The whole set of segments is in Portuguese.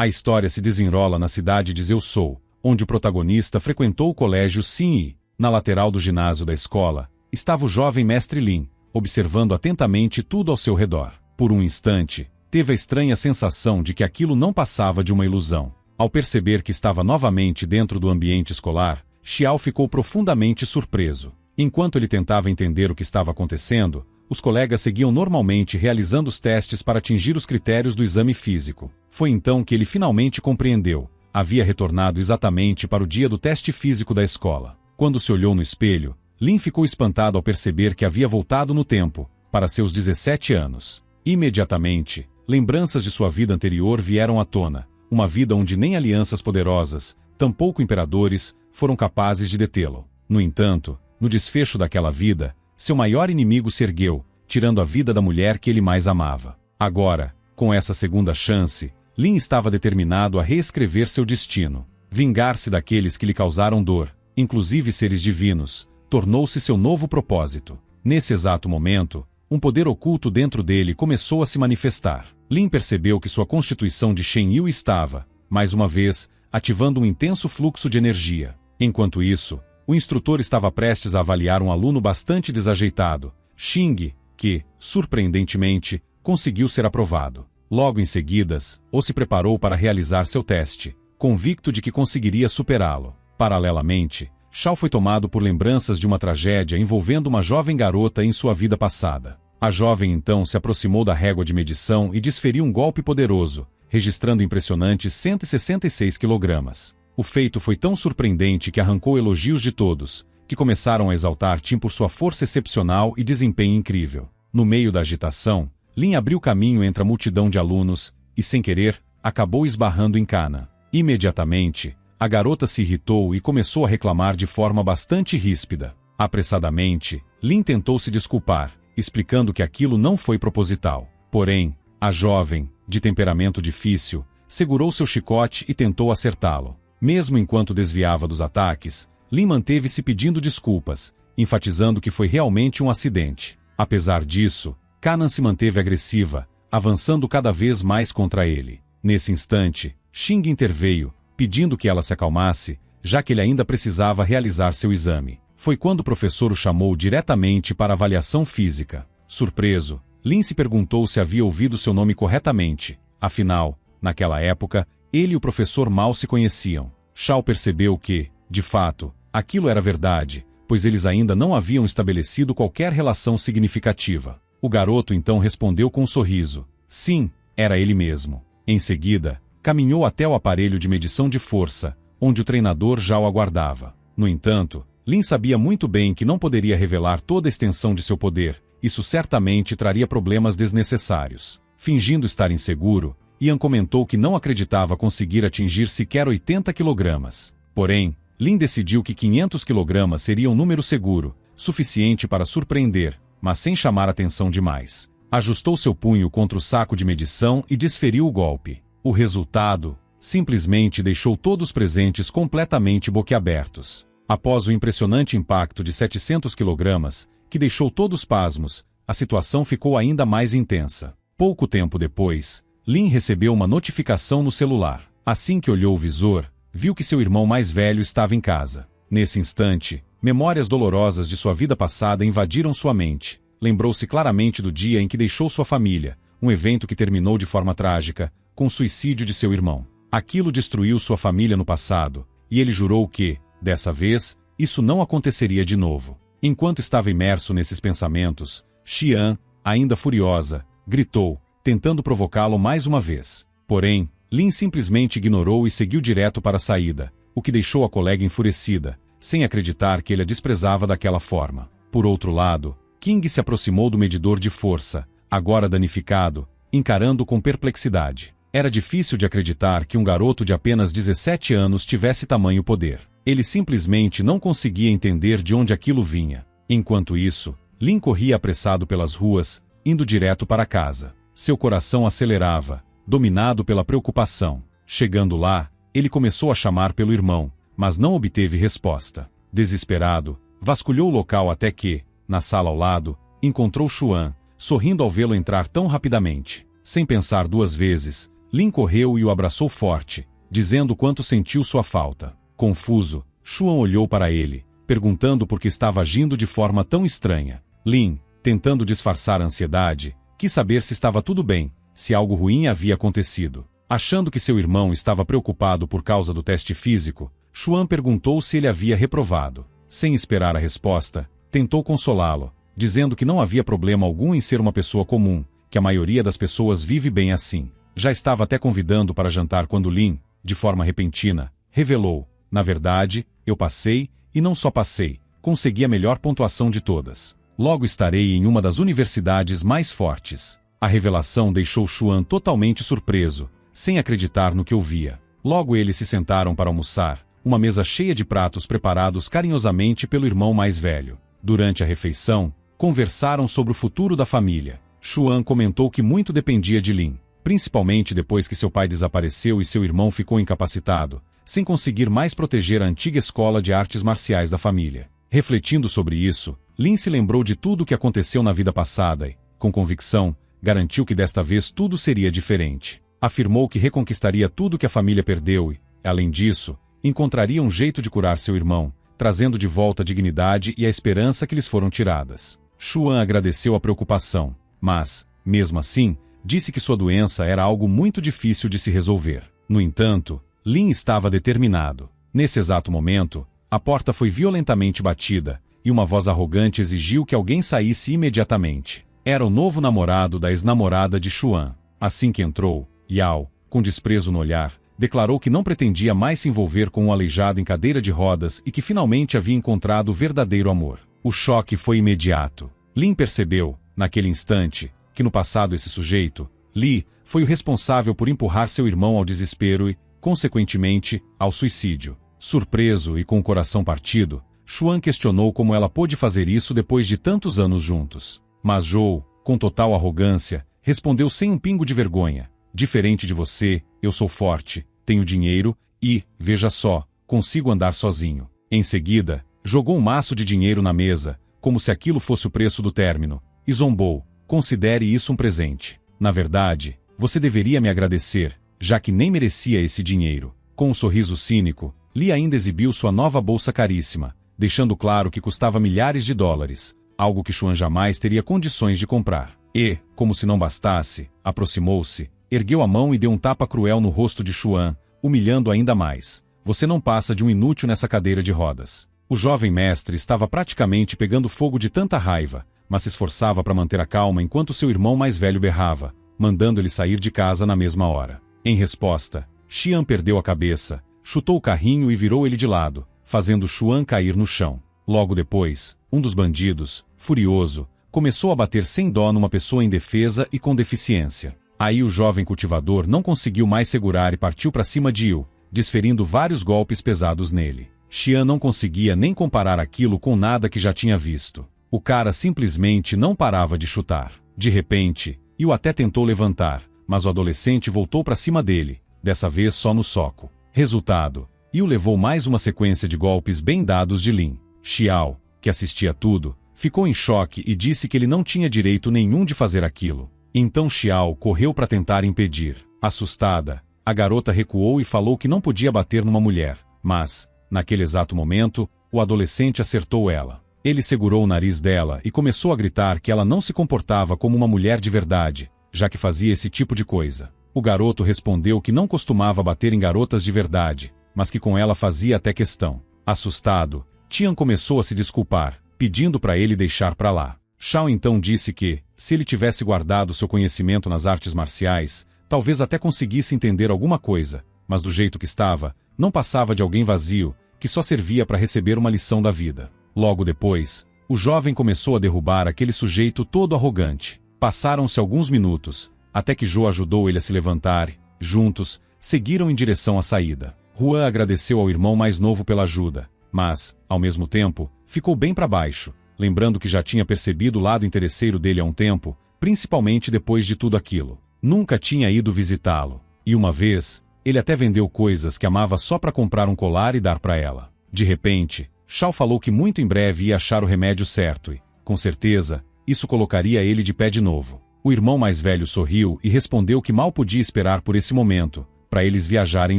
A história se desenrola na cidade de Zeusou, onde o protagonista frequentou o colégio Xin. Na lateral do ginásio da escola, estava o jovem mestre Lin, observando atentamente tudo ao seu redor. Por um instante, teve a estranha sensação de que aquilo não passava de uma ilusão. Ao perceber que estava novamente dentro do ambiente escolar, Xiao ficou profundamente surpreso. Enquanto ele tentava entender o que estava acontecendo, os colegas seguiam normalmente realizando os testes para atingir os critérios do exame físico. Foi então que ele finalmente compreendeu. Havia retornado exatamente para o dia do teste físico da escola. Quando se olhou no espelho, Lin ficou espantado ao perceber que havia voltado no tempo, para seus 17 anos. Imediatamente, lembranças de sua vida anterior vieram à tona, uma vida onde nem alianças poderosas, tampouco imperadores, foram capazes de detê-lo. No entanto, no desfecho daquela vida, seu maior inimigo se ergueu, tirando a vida da mulher que ele mais amava. Agora, com essa segunda chance, Lin estava determinado a reescrever seu destino. Vingar-se daqueles que lhe causaram dor, inclusive seres divinos, tornou-se seu novo propósito. Nesse exato momento, um poder oculto dentro dele começou a se manifestar. Lin percebeu que sua constituição de Shen Yu estava, mais uma vez, ativando um intenso fluxo de energia. Enquanto isso, o instrutor estava prestes a avaliar um aluno bastante desajeitado, Xing, que, surpreendentemente, conseguiu ser aprovado. Logo em seguida, O se preparou para realizar seu teste, convicto de que conseguiria superá-lo. Paralelamente, Xiao foi tomado por lembranças de uma tragédia envolvendo uma jovem garota em sua vida passada. A jovem então se aproximou da régua de medição e desferiu um golpe poderoso, registrando impressionantes 166 kg. O feito foi tão surpreendente que arrancou elogios de todos, que começaram a exaltar Tim por sua força excepcional e desempenho incrível. No meio da agitação, Lin abriu caminho entre a multidão de alunos e, sem querer, acabou esbarrando em Kana. Imediatamente, a garota se irritou e começou a reclamar de forma bastante ríspida. Apressadamente, Lin tentou se desculpar, explicando que aquilo não foi proposital. Porém, a jovem, de temperamento difícil, segurou seu chicote e tentou acertá-lo. Mesmo enquanto desviava dos ataques, Lin manteve-se pedindo desculpas, enfatizando que foi realmente um acidente. Apesar disso, Kanan se manteve agressiva, avançando cada vez mais contra ele. Nesse instante, Xing interveio, pedindo que ela se acalmasse, já que ele ainda precisava realizar seu exame. Foi quando o professor o chamou diretamente para avaliação física. Surpreso, Lin se perguntou se havia ouvido seu nome corretamente. Afinal, naquela época, ele e o professor mal se conheciam. Xiao percebeu que, de fato, aquilo era verdade, pois eles ainda não haviam estabelecido qualquer relação significativa. O garoto então respondeu com um sorriso. Sim, era ele mesmo. Em seguida, caminhou até o aparelho de medição de força, onde o treinador já o aguardava. No entanto, Lin sabia muito bem que não poderia revelar toda a extensão de seu poder, isso certamente traria problemas desnecessários. Fingindo estar inseguro, Ian comentou que não acreditava conseguir atingir sequer 80 kg. Porém, Lin decidiu que 500 kg seria um número seguro, suficiente para surpreender, mas sem chamar atenção demais. Ajustou seu punho contra o saco de medição e desferiu o golpe. O resultado, simplesmente deixou todos presentes completamente boquiabertos. Após o impressionante impacto de 700 kg, que deixou todos pasmos, a situação ficou ainda mais intensa. Pouco tempo depois, Lin recebeu uma notificação no celular. Assim que olhou o visor, viu que seu irmão mais velho estava em casa. Nesse instante, memórias dolorosas de sua vida passada invadiram sua mente. Lembrou-se claramente do dia em que deixou sua família, um evento que terminou de forma trágica, com o suicídio de seu irmão. Aquilo destruiu sua família no passado, e ele jurou que, dessa vez, isso não aconteceria de novo. Enquanto estava imerso nesses pensamentos, Xian, ainda furiosa, gritou, tentando provocá-lo mais uma vez. Porém, Lin simplesmente ignorou e seguiu direto para a saída, o que deixou a colega enfurecida, sem acreditar que ele a desprezava daquela forma. Por outro lado, King se aproximou do medidor de força, agora danificado, encarando-o com perplexidade. Era difícil de acreditar que um garoto de apenas 17 anos tivesse tamanho poder. Ele simplesmente não conseguia entender de onde aquilo vinha. Enquanto isso, Lin corria apressado pelas ruas, indo direto para casa. Seu coração acelerava, dominado pela preocupação. Chegando lá, ele começou a chamar pelo irmão, mas não obteve resposta. Desesperado, vasculhou o local até que, na sala ao lado, encontrou Xuan, sorrindo ao vê-lo entrar tão rapidamente. Sem pensar duas vezes, Lin correu e o abraçou forte, dizendo quanto sentiu sua falta. Confuso, Xuan olhou para ele, perguntando por que estava agindo de forma tão estranha. Lin, tentando disfarçar a ansiedade, quis saber se estava tudo bem, se algo ruim havia acontecido. Achando que seu irmão estava preocupado por causa do teste físico, Xuan perguntou se ele havia reprovado. Sem esperar a resposta, tentou consolá-lo, dizendo que não havia problema algum em ser uma pessoa comum, que a maioria das pessoas vive bem assim. Já estava até convidando para jantar quando Lin, de forma repentina, revelou: na verdade, eu passei, e não só passei, consegui a melhor pontuação de todas. Logo estarei em uma das universidades mais fortes. A revelação deixou Xuan totalmente surpreso, sem acreditar no que ouvia. Logo eles se sentaram para almoçar, uma mesa cheia de pratos preparados carinhosamente pelo irmão mais velho. Durante a refeição, conversaram sobre o futuro da família. Xuan comentou que muito dependia de Lin, principalmente depois que seu pai desapareceu e seu irmão ficou incapacitado, sem conseguir mais proteger a antiga escola de artes marciais da família. Refletindo sobre isso, Lin se lembrou de tudo o que aconteceu na vida passada e, com convicção, garantiu que desta vez tudo seria diferente. Afirmou que reconquistaria tudo que a família perdeu e, além disso, encontraria um jeito de curar seu irmão, trazendo de volta a dignidade e a esperança que lhes foram tiradas. Xuan agradeceu a preocupação, mas, mesmo assim, disse que sua doença era algo muito difícil de se resolver. No entanto, Lin estava determinado. Nesse exato momento, a porta foi violentamente batida, e uma voz arrogante exigiu que alguém saísse imediatamente. Era o novo namorado da ex-namorada de Xuan. Assim que entrou, Yao, com desprezo no olhar, declarou que não pretendia mais se envolver com um aleijado em cadeira de rodas e que finalmente havia encontrado o verdadeiro amor. O choque foi imediato. Lin percebeu, naquele instante, que no passado esse sujeito, Li, foi o responsável por empurrar seu irmão ao desespero e, consequentemente, ao suicídio. Surpreso e com o coração partido, Xuan questionou como ela pôde fazer isso depois de tantos anos juntos. Mas Zhou, com total arrogância, respondeu sem um pingo de vergonha: diferente de você, eu sou forte, tenho dinheiro e, veja só, consigo andar sozinho. Em seguida, jogou um maço de dinheiro na mesa, como se aquilo fosse o preço do término, e zombou: considere isso um presente. Na verdade, você deveria me agradecer, já que nem merecia esse dinheiro. Com um sorriso cínico, Li ainda exibiu sua nova bolsa caríssima, deixando claro que custava milhares de dólares, algo que Xuan jamais teria condições de comprar. E, como se não bastasse, aproximou-se, ergueu a mão e deu um tapa cruel no rosto de Xuan, humilhando ainda mais. Você não passa de um inútil nessa cadeira de rodas. O jovem mestre estava praticamente pegando fogo de tanta raiva, mas se esforçava para manter a calma enquanto seu irmão mais velho berrava, mandando ele sair de casa na mesma hora. Em resposta, Xian perdeu a cabeça, chutou o carrinho e virou ele de lado, fazendo Xuan cair no chão. Logo depois, um dos bandidos, furioso, começou a bater sem dó numa pessoa indefesa e com deficiência. Aí o jovem cultivador não conseguiu mais segurar e partiu para cima de Yu, desferindo vários golpes pesados nele. Xian não conseguia nem comparar aquilo com nada que já tinha visto. O cara simplesmente não parava de chutar. De repente, Yu até tentou levantar, mas o adolescente voltou para cima dele, dessa vez só no soco. Resultado, Yu levou mais uma sequência de golpes bem dados de Lin. Xiao, que assistia tudo, ficou em choque e disse que ele não tinha direito nenhum de fazer aquilo. Então Xiao correu para tentar impedir. Assustada, a garota recuou e falou que não podia bater numa mulher, mas, naquele exato momento, o adolescente acertou ela. Ele segurou o nariz dela e começou a gritar que ela não se comportava como uma mulher de verdade, já que fazia esse tipo de coisa. O garoto respondeu que não costumava bater em garotas de verdade, mas que com ela fazia até questão. Assustado, Tian começou a se desculpar, pedindo para ele deixar para lá. Shao então disse que, se ele tivesse guardado seu conhecimento nas artes marciais, talvez até conseguisse entender alguma coisa, mas do jeito que estava, não passava de alguém vazio, que só servia para receber uma lição da vida. Logo depois, o jovem começou a derrubar aquele sujeito todo arrogante. Passaram-se alguns minutos, até que Zhou ajudou ele a se levantar e, juntos, seguiram em direção à saída. Huan agradeceu ao irmão mais novo pela ajuda, mas, ao mesmo tempo, ficou bem para baixo, lembrando que já tinha percebido o lado interesseiro dele há um tempo, principalmente depois de tudo aquilo. Nunca tinha ido visitá-lo, e uma vez, ele até vendeu coisas que amava só para comprar um colar e dar para ela. De repente, Shao falou que muito em breve ia achar o remédio certo e, com certeza, isso colocaria ele de pé de novo. O irmão mais velho sorriu e respondeu que mal podia esperar por esse momento, para eles viajarem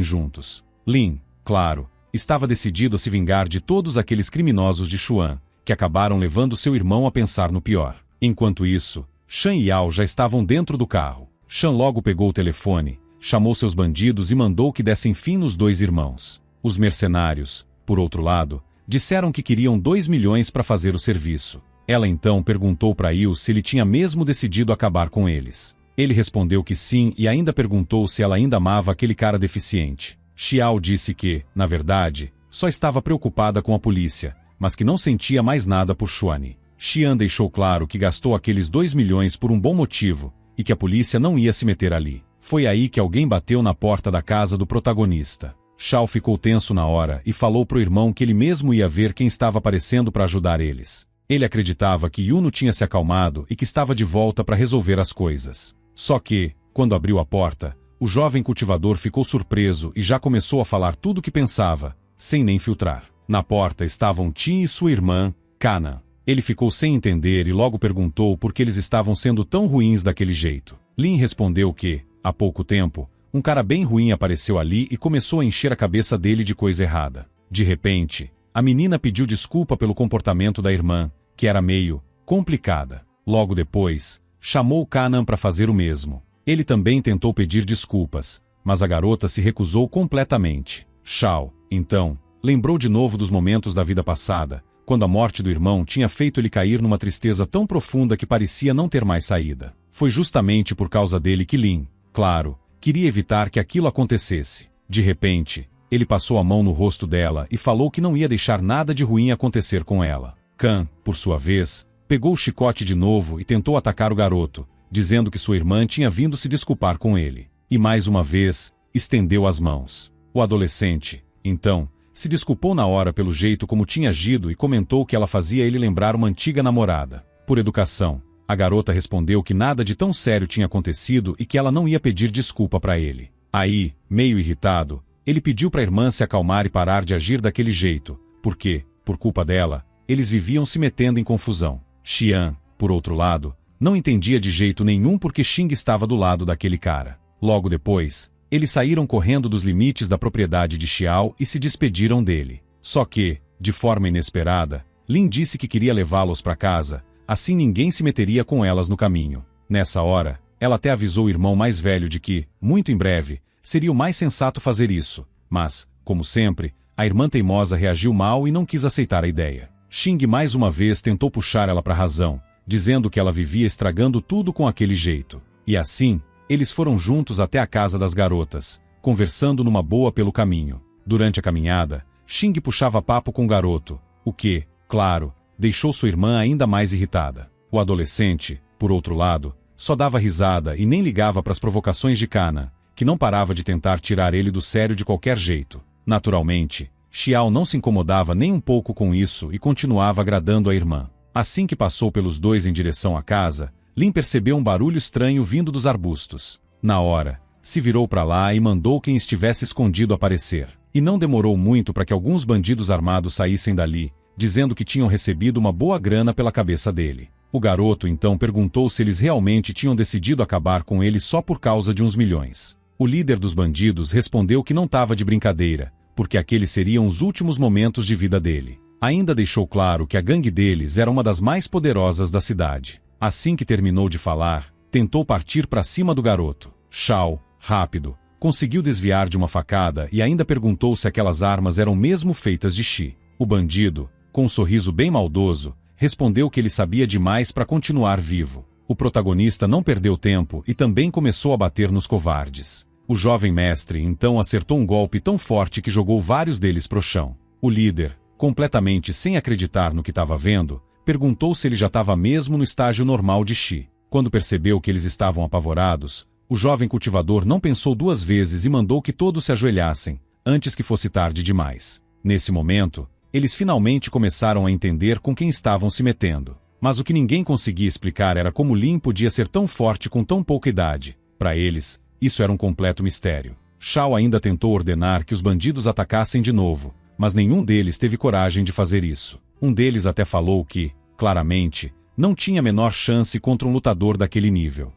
juntos. Lin, claro, estava decidido a se vingar de todos aqueles criminosos de Xuan, que acabaram levando seu irmão a pensar no pior. Enquanto isso, Shan e Yao já estavam dentro do carro. Shan logo pegou o telefone, chamou seus bandidos e mandou que dessem fim nos dois irmãos. Os mercenários, por outro lado, disseram que queriam 2 milhões para fazer o serviço. Ela então perguntou para Yu se ele tinha mesmo decidido acabar com eles. Ele respondeu que sim e ainda perguntou se ela ainda amava aquele cara deficiente. Xiao disse que, na verdade, só estava preocupada com a polícia, mas que não sentia mais nada por Xuan. Xian deixou claro que gastou aqueles 2 milhões por um bom motivo, e que a polícia não ia se meter ali. Foi aí que alguém bateu na porta da casa do protagonista. Xiao ficou tenso na hora e falou pro irmão que ele mesmo ia ver quem estava aparecendo para ajudar eles. Ele acreditava que Yuno tinha se acalmado e que estava de volta para resolver as coisas. Só que, quando abriu a porta, o jovem cultivador ficou surpreso e já começou a falar tudo o que pensava, sem nem filtrar. Na porta estavam Ti e sua irmã, Kana. Ele ficou sem entender e logo perguntou por que eles estavam sendo tão ruins daquele jeito. Lin respondeu que, há pouco tempo, um cara bem ruim apareceu ali e começou a encher a cabeça dele de coisa errada. De repente, a menina pediu desculpa pelo comportamento da irmã, que era meio complicada. Logo depois, chamou Kanan para fazer o mesmo. Ele também tentou pedir desculpas, mas a garota se recusou completamente. Xiao, então, lembrou de novo dos momentos da vida passada, quando a morte do irmão tinha feito ele cair numa tristeza tão profunda que parecia não ter mais saída. Foi justamente por causa dele que Lin, claro, queria evitar que aquilo acontecesse. De repente, ele passou a mão no rosto dela e falou que não ia deixar nada de ruim acontecer com ela. Kan, por sua vez, pegou o chicote de novo e tentou atacar o garoto, dizendo que sua irmã tinha vindo se desculpar com ele. E mais uma vez, estendeu as mãos. O adolescente, então, se desculpou na hora pelo jeito como tinha agido e comentou que ela fazia ele lembrar uma antiga namorada. Por educação, a garota respondeu que nada de tão sério tinha acontecido e que ela não ia pedir desculpa para ele. Aí, meio irritado, ele pediu para a irmã se acalmar e parar de agir daquele jeito, porque, por culpa dela, eles viviam se metendo em confusão. Xian, por outro lado, não entendia de jeito nenhum porque Xing estava do lado daquele cara. Logo depois, eles saíram correndo dos limites da propriedade de Xiao e se despediram dele. Só que, de forma inesperada, Lin disse que queria levá-los para casa, assim ninguém se meteria com elas no caminho. Nessa hora, ela até avisou o irmão mais velho de que, muito em breve, seria o mais sensato fazer isso, mas, como sempre, a irmã teimosa reagiu mal e não quis aceitar a ideia. Xing mais uma vez tentou puxar ela para a razão, dizendo que ela vivia estragando tudo com aquele jeito. E assim, eles foram juntos até a casa das garotas, conversando numa boa pelo caminho. Durante a caminhada, Xing puxava papo com o garoto, o que, claro, deixou sua irmã ainda mais irritada. O adolescente, por outro lado, só dava risada e nem ligava para as provocações de Kana, que não parava de tentar tirar ele do sério de qualquer jeito. Naturalmente, Xiao não se incomodava nem um pouco com isso e continuava agradando a irmã. Assim que passou pelos dois em direção à casa, Lin percebeu um barulho estranho vindo dos arbustos. Na hora, se virou para lá e mandou quem estivesse escondido aparecer. E não demorou muito para que alguns bandidos armados saíssem dali, dizendo que tinham recebido uma boa grana pela cabeça dele. O garoto então perguntou se eles realmente tinham decidido acabar com ele só por causa de uns milhões. O líder dos bandidos respondeu que não estava de brincadeira, porque aqueles seriam os últimos momentos de vida dele. Ainda deixou claro que a gangue deles era uma das mais poderosas da cidade. Assim que terminou de falar, tentou partir para cima do garoto. Xiao, rápido, conseguiu desviar de uma facada e ainda perguntou se aquelas armas eram mesmo feitas de Xi. O bandido, com um sorriso bem maldoso, respondeu que ele sabia demais para continuar vivo. O protagonista não perdeu tempo e também começou a bater nos covardes. O jovem mestre então acertou um golpe tão forte que jogou vários deles pro chão. O líder, completamente sem acreditar no que estava vendo, perguntou se ele já estava mesmo no estágio normal de Xi. Quando percebeu que eles estavam apavorados, o jovem cultivador não pensou duas vezes e mandou que todos se ajoelhassem, antes que fosse tarde demais. Nesse momento, eles finalmente começaram a entender com quem estavam se metendo. Mas o que ninguém conseguia explicar era como Lin podia ser tão forte com tão pouca idade. Para eles, isso era um completo mistério. Xiao ainda tentou ordenar que os bandidos atacassem de novo, mas nenhum deles teve coragem de fazer isso. Um deles até falou que, claramente, não tinha a menor chance contra um lutador daquele nível.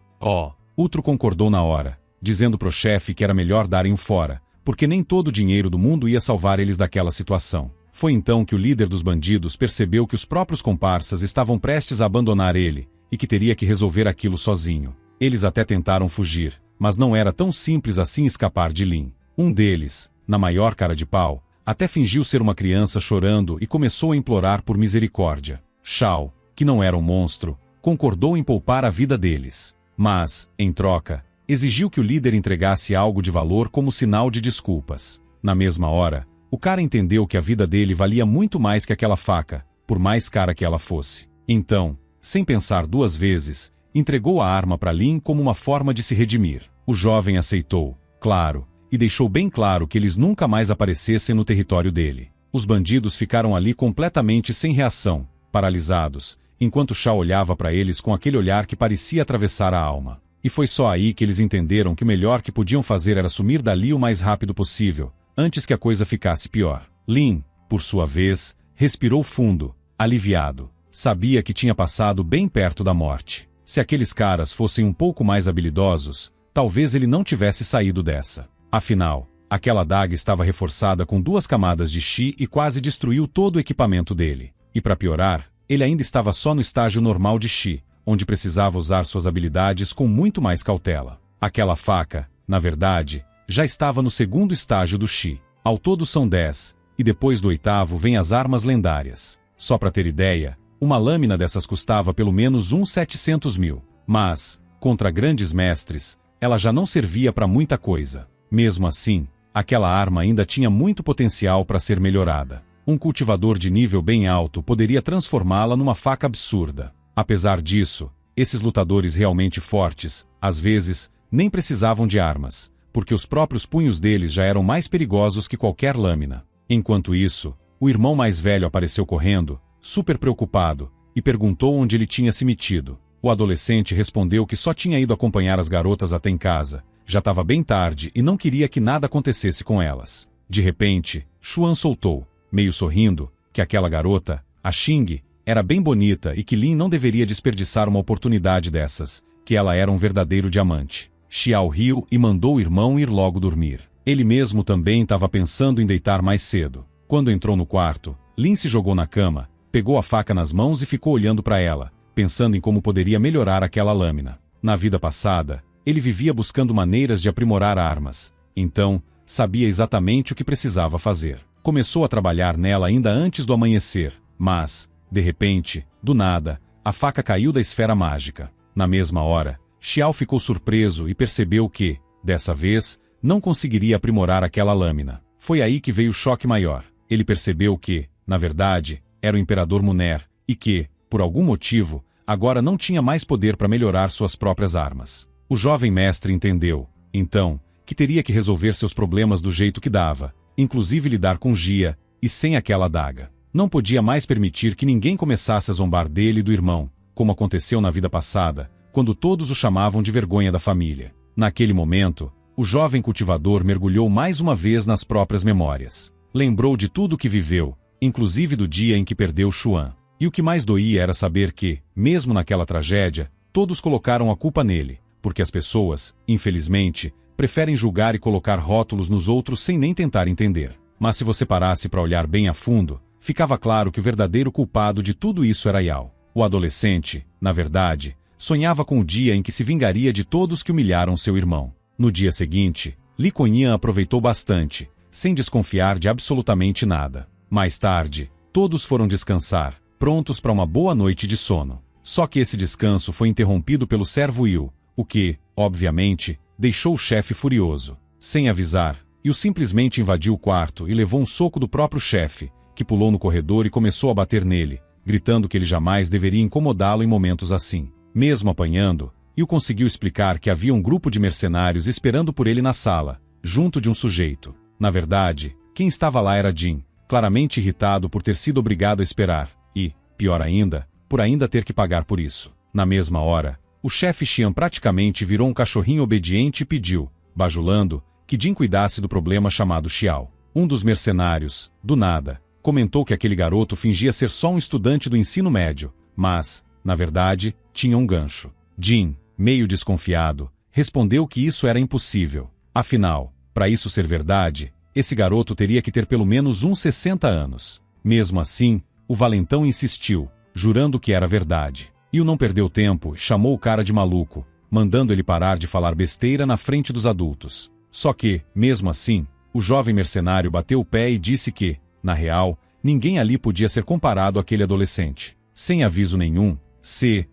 Outro concordou na hora, dizendo pro chefe que era melhor darem o fora, porque nem todo o dinheiro do mundo ia salvar eles daquela situação. Foi então que o líder dos bandidos percebeu que os próprios comparsas estavam prestes a abandonar ele, e que teria que resolver aquilo sozinho. Eles até tentaram fugir, mas não era tão simples assim escapar de Lin. Um deles, na maior cara de pau, até fingiu ser uma criança chorando e começou a implorar por misericórdia. Shao, que não era um monstro, concordou em poupar a vida deles. Mas, em troca, exigiu que o líder entregasse algo de valor como sinal de desculpas. Na mesma hora, o cara entendeu que a vida dele valia muito mais que aquela faca, por mais cara que ela fosse. Então, sem pensar duas vezes, entregou a arma para Lin como uma forma de se redimir. O jovem aceitou, claro, e deixou bem claro que eles nunca mais aparecessem no território dele. Os bandidos ficaram ali completamente sem reação, paralisados, enquanto Shao olhava para eles com aquele olhar que parecia atravessar a alma. E foi só aí que eles entenderam que o melhor que podiam fazer era sumir dali o mais rápido possível, antes que a coisa ficasse pior. Lin, por sua vez, respirou fundo, aliviado. Sabia que tinha passado bem perto da morte. Se aqueles caras fossem um pouco mais habilidosos, talvez ele não tivesse saído dessa. Afinal, aquela adaga estava reforçada com 2 camadas de chi e quase destruiu todo o equipamento dele. E para piorar, ele ainda estava só no estágio normal de chi, onde precisava usar suas habilidades com muito mais cautela. Aquela faca, na verdade, já estava no 2º estágio do chi. Ao todo são 10, e depois do 8º vem as armas lendárias. Só para ter ideia, uma lâmina dessas custava pelo menos uns 700 mil. Mas, contra grandes mestres, ela já não servia para muita coisa. Mesmo assim, aquela arma ainda tinha muito potencial para ser melhorada. Um cultivador de nível bem alto poderia transformá-la numa faca absurda. Apesar disso, esses lutadores realmente fortes, às vezes, nem precisavam de armas, porque os próprios punhos deles já eram mais perigosos que qualquer lâmina. Enquanto isso, o irmão mais velho apareceu correndo, super preocupado, e perguntou onde ele tinha se metido. O adolescente respondeu que só tinha ido acompanhar as garotas até em casa, já estava bem tarde e não queria que nada acontecesse com elas. De repente, Xuan soltou, meio sorrindo, que aquela garota, a Xing, era bem bonita e que Lin não deveria desperdiçar uma oportunidade dessas, que ela era um verdadeiro diamante. Xiao riu e mandou o irmão ir logo dormir. Ele mesmo também estava pensando em deitar mais cedo. Quando entrou no quarto, Lin se jogou na cama, pegou a faca nas mãos e ficou olhando para ela, pensando em como poderia melhorar aquela lâmina. Na vida passada, ele vivia buscando maneiras de aprimorar armas. Então, sabia exatamente o que precisava fazer. Começou a trabalhar nela ainda antes do amanhecer, mas, de repente, do nada, a faca caiu da esfera mágica. Na mesma hora, Xiao ficou surpreso e percebeu que, dessa vez, não conseguiria aprimorar aquela lâmina. Foi aí que veio o choque maior. Ele percebeu que, na verdade, era o Imperador Muner, e que, por algum motivo, agora não tinha mais poder para melhorar suas próprias armas. O jovem mestre entendeu, então, que teria que resolver seus problemas do jeito que dava, inclusive lidar com Jia, e sem aquela adaga. Não podia mais permitir que ninguém começasse a zombar dele e do irmão, como aconteceu na vida passada, quando todos o chamavam de vergonha da família. Naquele momento, o jovem cultivador mergulhou mais uma vez nas próprias memórias. Lembrou de tudo o que viveu, inclusive do dia em que perdeu Xuan. E o que mais doía era saber que, mesmo naquela tragédia, todos colocaram a culpa nele, porque as pessoas, infelizmente, preferem julgar e colocar rótulos nos outros sem nem tentar entender. Mas se você parasse para olhar bem a fundo, ficava claro que o verdadeiro culpado de tudo isso era Yao. O adolescente, na verdade, sonhava com o dia em que se vingaria de todos que humilharam seu irmão. No dia seguinte, Li Kuan aproveitou bastante, sem desconfiar de absolutamente nada. Mais tarde, todos foram descansar, prontos para uma boa noite de sono. Só que esse descanso foi interrompido pelo servo Yu, o que, obviamente, deixou o chefe furioso. Sem avisar, Yu simplesmente invadiu o quarto e levou um soco do próprio chefe, que pulou no corredor e começou a bater nele, gritando que ele jamais deveria incomodá-lo em momentos assim. Mesmo apanhando, Yu conseguiu explicar que havia um grupo de mercenários esperando por ele na sala, junto de um sujeito. Na verdade, quem estava lá era Jin, claramente irritado por ter sido obrigado a esperar, e, pior ainda, por ainda ter que pagar por isso. Na mesma hora, o chefe Xian praticamente virou um cachorrinho obediente e pediu, bajulando, que Jin cuidasse do problema chamado Xiao. Um dos mercenários, do nada, comentou que aquele garoto fingia ser só um estudante do ensino médio, mas, na verdade, tinha um gancho. Jin, meio desconfiado, respondeu que isso era impossível. Afinal, para isso ser verdade, esse garoto teria que ter pelo menos uns 60 anos. Mesmo assim, o valentão insistiu, jurando que era verdade. E o não perdeu tempo e chamou o cara de maluco, mandando ele parar de falar besteira na frente dos adultos. Só que, mesmo assim, o jovem mercenário bateu o pé e disse que, na real, ninguém ali podia ser comparado àquele adolescente. Sem aviso nenhum,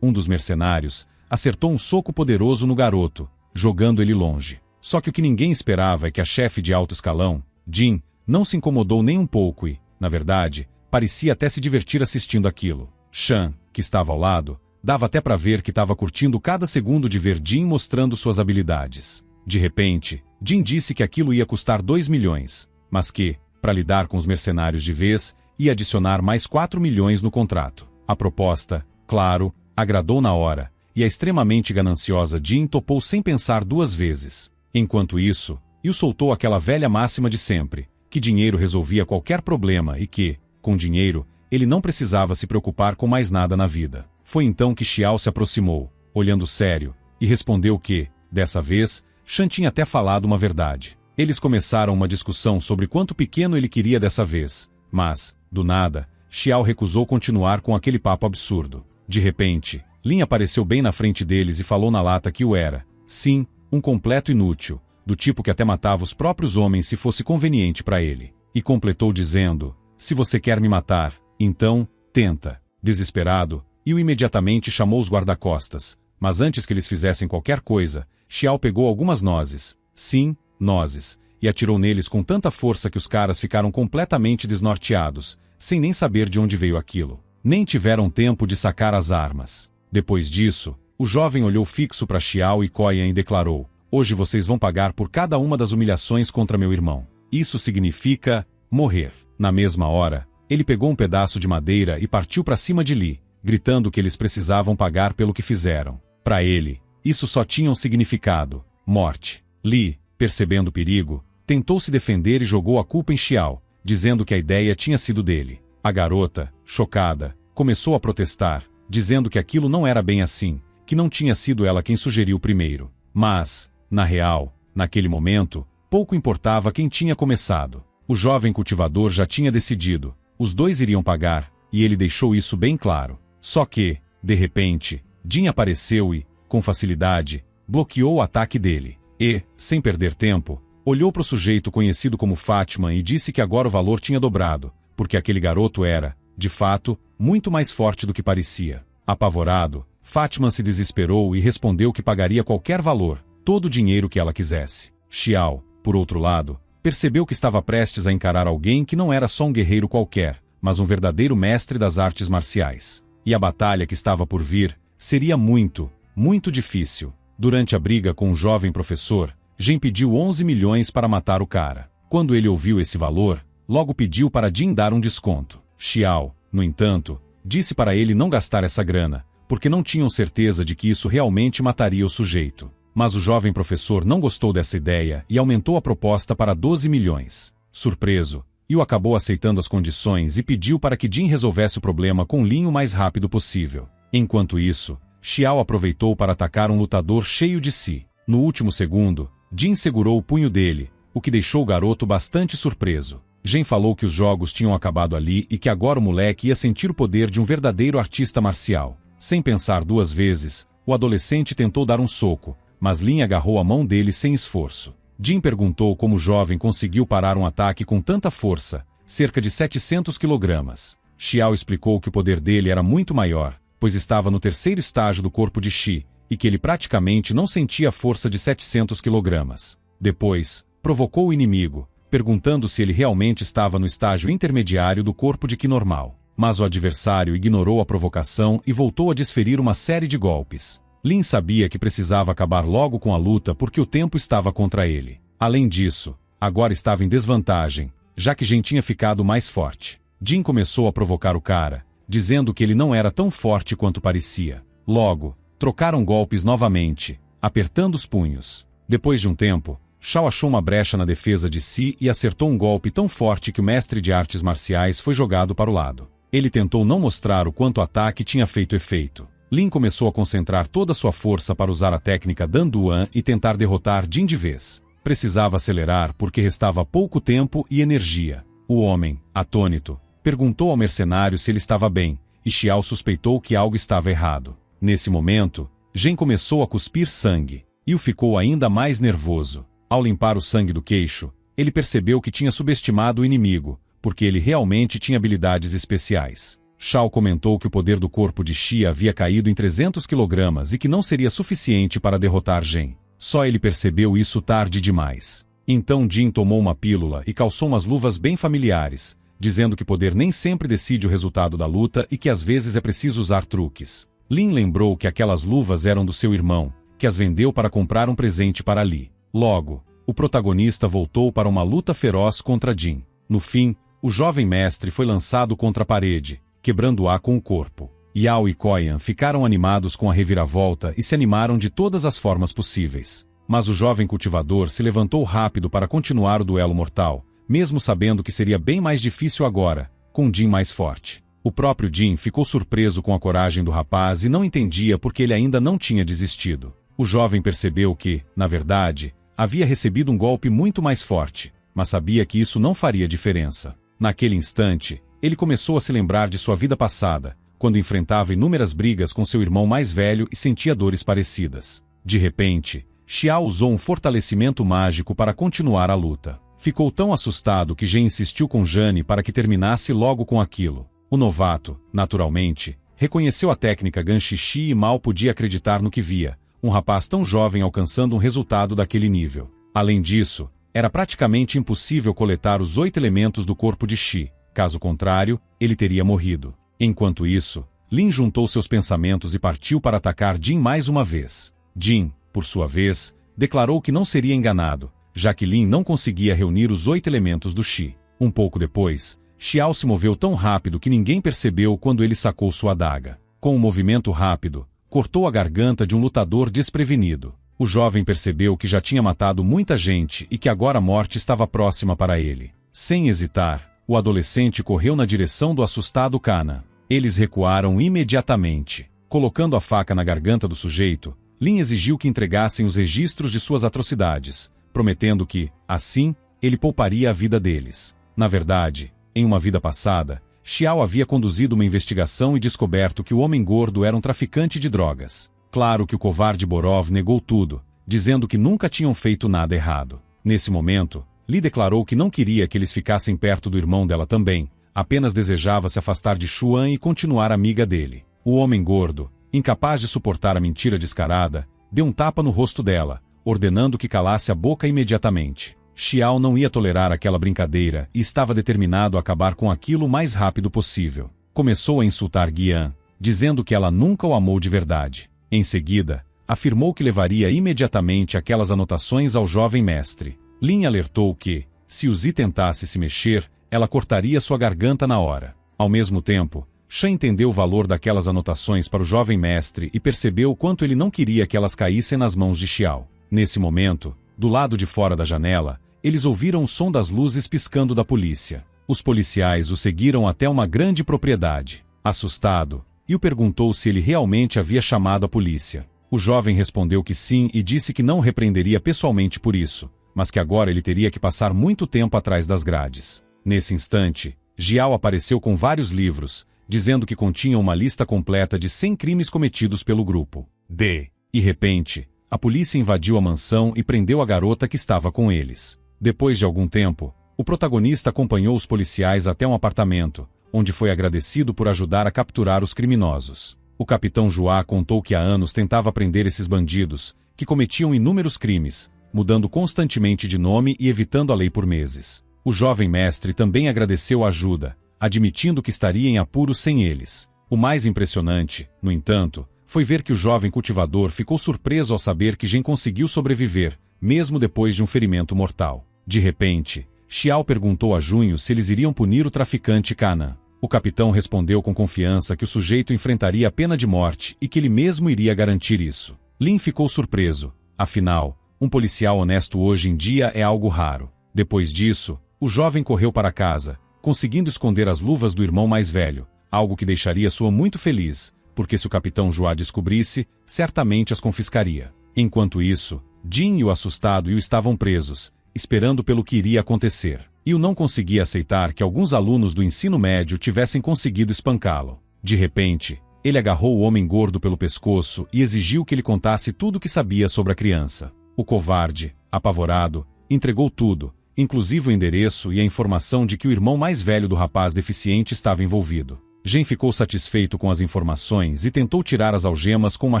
um dos mercenários, acertou um soco poderoso no garoto, jogando ele longe. Só que o que ninguém esperava é que a chefe de alto escalão, Jin, não se incomodou nem um pouco e, na verdade, parecia até se divertir assistindo aquilo. Shan, que estava ao lado, dava até para ver que estava curtindo cada segundo de ver Jin mostrando suas habilidades. De repente, Jin disse que aquilo ia custar 2 milhões, mas que, para lidar com os mercenários de vez, ia adicionar mais 4 milhões no contrato. A proposta, claro, agradou na hora, e a extremamente gananciosa Jin topou sem pensar 2 vezes. Enquanto isso, Yu soltou aquela velha máxima de sempre, que dinheiro resolvia qualquer problema e que, com dinheiro, ele não precisava se preocupar com mais nada na vida. Foi então que Xiao se aproximou, olhando sério, e respondeu que, dessa vez, Shan tinha até falado uma verdade. Eles começaram uma discussão sobre quanto pequeno ele queria dessa vez, mas, do nada, Xiao recusou continuar com aquele papo absurdo. De repente, Lin apareceu bem na frente deles e falou na lata que o era, sim, um completo inútil, do tipo que até matava os próprios homens se fosse conveniente para ele. E completou dizendo, se você quer me matar, então, tenta. Desesperado, Yu imediatamente chamou os guarda-costas, mas antes que eles fizessem qualquer coisa, Xiao pegou algumas nozes, sim, nozes, e atirou neles com tanta força que os caras ficaram completamente desnorteados, sem nem saber de onde veio aquilo. Nem tiveram tempo de sacar as armas. Depois disso, o jovem olhou fixo para Xiao e Koyan e declarou, hoje vocês vão pagar por cada uma das humilhações contra meu irmão. Isso significa morrer. Na mesma hora, ele pegou um pedaço de madeira e partiu para cima de Li, gritando que eles precisavam pagar pelo que fizeram. Para ele, isso só tinha um significado, morte. Li, percebendo o perigo, tentou se defender e jogou a culpa em Xiao, dizendo que a ideia tinha sido dele. A garota, chocada, começou a protestar, dizendo que aquilo não era bem assim, que não tinha sido ela quem sugeriu primeiro. Mas, na real, naquele momento, pouco importava quem tinha começado. O jovem cultivador já tinha decidido, os dois iriam pagar, e ele deixou isso bem claro. Só que, de repente, Jin apareceu e, com facilidade, bloqueou o ataque dele. E, sem perder tempo, olhou para o sujeito conhecido como Fatman e disse que agora o valor tinha dobrado, porque aquele garoto era, de fato, muito mais forte do que parecia. Apavorado, Fatman se desesperou e respondeu que pagaria qualquer valor, todo o dinheiro que ela quisesse. Xiao, por outro lado, percebeu que estava prestes a encarar alguém que não era só um guerreiro qualquer, mas um verdadeiro mestre das artes marciais. E a batalha que estava por vir seria muito, muito difícil. Durante a briga com o jovem professor, Jin pediu 11 milhões para matar o cara. Quando ele ouviu esse valor, logo pediu para Jin dar um desconto. Xiao, no entanto, disse para ele não gastar essa grana, porque não tinham certeza de que isso realmente mataria o sujeito. Mas o jovem professor não gostou dessa ideia e aumentou a proposta para 12 milhões. Surpreso, Yu acabou aceitando as condições e pediu para que Jin resolvesse o problema com Lin o mais rápido possível. Enquanto isso, Xiao aproveitou para atacar um lutador cheio de si. No último segundo, Jin segurou o punho dele, o que deixou o garoto bastante surpreso. Jin falou que os jogos tinham acabado ali e que agora o moleque ia sentir o poder de um verdadeiro artista marcial. Sem pensar 2 vezes, o adolescente tentou dar um soco, mas Lin agarrou a mão dele sem esforço. Jin perguntou como o jovem conseguiu parar um ataque com tanta força, cerca de 700 quilogramas. Xiao explicou que o poder dele era muito maior, pois estava no 3º estágio do corpo de Shi, e que ele praticamente não sentia a força de 700 quilogramas. Depois, provocou o inimigo, perguntando se ele realmente estava no estágio intermediário do corpo de Qi normal. Mas o adversário ignorou a provocação e voltou a desferir uma série de golpes. Lin sabia que precisava acabar logo com a luta porque o tempo estava contra ele. Além disso, agora estava em desvantagem, já que Jin tinha ficado mais forte. Jin começou a provocar o cara, dizendo que ele não era tão forte quanto parecia. Logo, trocaram golpes novamente, apertando os punhos. Depois de um tempo, Xiao achou uma brecha na defesa de si e acertou um golpe tão forte que o mestre de artes marciais foi jogado para o lado. Ele tentou não mostrar o quanto o ataque tinha feito efeito. Lin começou a concentrar toda sua força para usar a técnica Dan Duan e tentar derrotar Jin de vez. Precisava acelerar porque restava pouco tempo e energia. O homem, atônito, perguntou ao mercenário se ele estava bem, e Xiao suspeitou que algo estava errado. Nesse momento, Zhen começou a cuspir sangue, e o ficou ainda mais nervoso. Ao limpar o sangue do queixo, ele percebeu que tinha subestimado o inimigo, porque ele realmente tinha habilidades especiais. Shao comentou que o poder do corpo de Xi havia caído em 300 kg e que não seria suficiente para derrotar Zhen. Só ele percebeu isso tarde demais. Então Jin tomou uma pílula e calçou umas luvas bem familiares, dizendo que poder nem sempre decide o resultado da luta e que às vezes é preciso usar truques. Lin lembrou que aquelas luvas eram do seu irmão, que as vendeu para comprar um presente para Li. Logo, o protagonista voltou para uma luta feroz contra Jin. No fim, o jovem mestre foi lançado contra a parede, quebrando-a com o corpo. Yao e Koyan ficaram animados com a reviravolta e se animaram de todas as formas possíveis. Mas o jovem cultivador se levantou rápido para continuar o duelo mortal, mesmo sabendo que seria bem mais difícil agora, com Jin mais forte. O próprio Jin ficou surpreso com a coragem do rapaz e não entendia por que ele ainda não tinha desistido. O jovem percebeu que, na verdade, havia recebido um golpe muito mais forte, mas sabia que isso não faria diferença. Naquele instante, ele começou a se lembrar de sua vida passada, quando enfrentava inúmeras brigas com seu irmão mais velho e sentia dores parecidas. De repente, Xiao usou um fortalecimento mágico para continuar a luta. Ficou tão assustado que Zhen insistiu com Jane para que terminasse logo com aquilo. O novato, naturalmente, reconheceu a técnica Ganxixi e mal podia acreditar no que via, um rapaz tão jovem alcançando um resultado daquele nível. Além disso, era praticamente impossível coletar os 8 elementos do corpo de Xi, caso contrário, ele teria morrido. Enquanto isso, Lin juntou seus pensamentos e partiu para atacar Jin mais uma vez. Jin, por sua vez, declarou que não seria enganado, já que Lin não conseguia reunir os 8 elementos do Xi. Um pouco depois, Xiao se moveu tão rápido que ninguém percebeu quando ele sacou sua adaga. Com um movimento rápido, cortou a garganta de um lutador desprevenido. O jovem percebeu que já tinha matado muita gente e que agora a morte estava próxima para ele. Sem hesitar, o adolescente correu na direção do assustado Kana. Eles recuaram imediatamente. Colocando a faca na garganta do sujeito, Lin exigiu que entregassem os registros de suas atrocidades, prometendo que, assim, ele pouparia a vida deles. Na verdade, em uma vida passada, Xiao havia conduzido uma investigação e descoberto que o homem gordo era um traficante de drogas. Claro que o covarde Borov negou tudo, dizendo que nunca tinham feito nada errado. Nesse momento, Li declarou que não queria que eles ficassem perto do irmão dela também, apenas desejava se afastar de Xuan e continuar amiga dele. O homem gordo, incapaz de suportar a mentira descarada, deu um tapa no rosto dela, ordenando que calasse a boca imediatamente. Xiao não ia tolerar aquela brincadeira e estava determinado a acabar com aquilo o mais rápido possível. Começou a insultar Guian, dizendo que ela nunca o amou de verdade. Em seguida, afirmou que levaria imediatamente aquelas anotações ao jovem mestre. Lin alertou que, se Uzi tentasse se mexer, ela cortaria sua garganta na hora. Ao mesmo tempo, Shan entendeu o valor daquelas anotações para o jovem mestre e percebeu o quanto ele não queria que elas caíssem nas mãos de Xiao. Nesse momento, do lado de fora da janela, eles ouviram o som das luzes piscando da polícia. Os policiais o seguiram até uma grande propriedade. Assustado, Yu perguntou se ele realmente havia chamado a polícia. O jovem respondeu que sim e disse que não o repreenderia pessoalmente por isso, mas que agora ele teria que passar muito tempo atrás das grades. Nesse instante, Jiao apareceu com vários livros, dizendo que continham uma lista completa de 100 crimes cometidos pelo grupo. De repente, a polícia invadiu a mansão e prendeu a garota que estava com eles. Depois de algum tempo, o protagonista acompanhou os policiais até um apartamento, onde foi agradecido por ajudar a capturar os criminosos. O capitão Joá contou que há anos tentava prender esses bandidos, que cometiam inúmeros crimes, mudando constantemente de nome e evitando a lei por meses. O jovem mestre também agradeceu a ajuda, admitindo que estaria em apuros sem eles. O mais impressionante, no entanto, foi ver que o jovem cultivador ficou surpreso ao saber que Gen conseguiu sobreviver, mesmo depois de um ferimento mortal. De repente, Xiao perguntou a Junho se eles iriam punir o traficante Kana. O capitão respondeu com confiança que o sujeito enfrentaria a pena de morte e que ele mesmo iria garantir isso. Lin ficou surpreso, afinal, um policial honesto hoje em dia é algo raro. Depois disso, o jovem correu para casa, conseguindo esconder as luvas do irmão mais velho, algo que deixaria Sua muito feliz, porque se o capitão Joá descobrisse, certamente as confiscaria. Enquanto isso, Jin e o assustado Yu estavam presos, esperando pelo que iria acontecer. Yu não conseguia aceitar que alguns alunos do ensino médio tivessem conseguido espancá-lo. De repente, ele agarrou o homem gordo pelo pescoço e exigiu que ele contasse tudo o que sabia sobre a criança. O covarde, apavorado, entregou tudo, inclusive o endereço e a informação de que o irmão mais velho do rapaz deficiente estava envolvido. Jin ficou satisfeito com as informações e tentou tirar as algemas com uma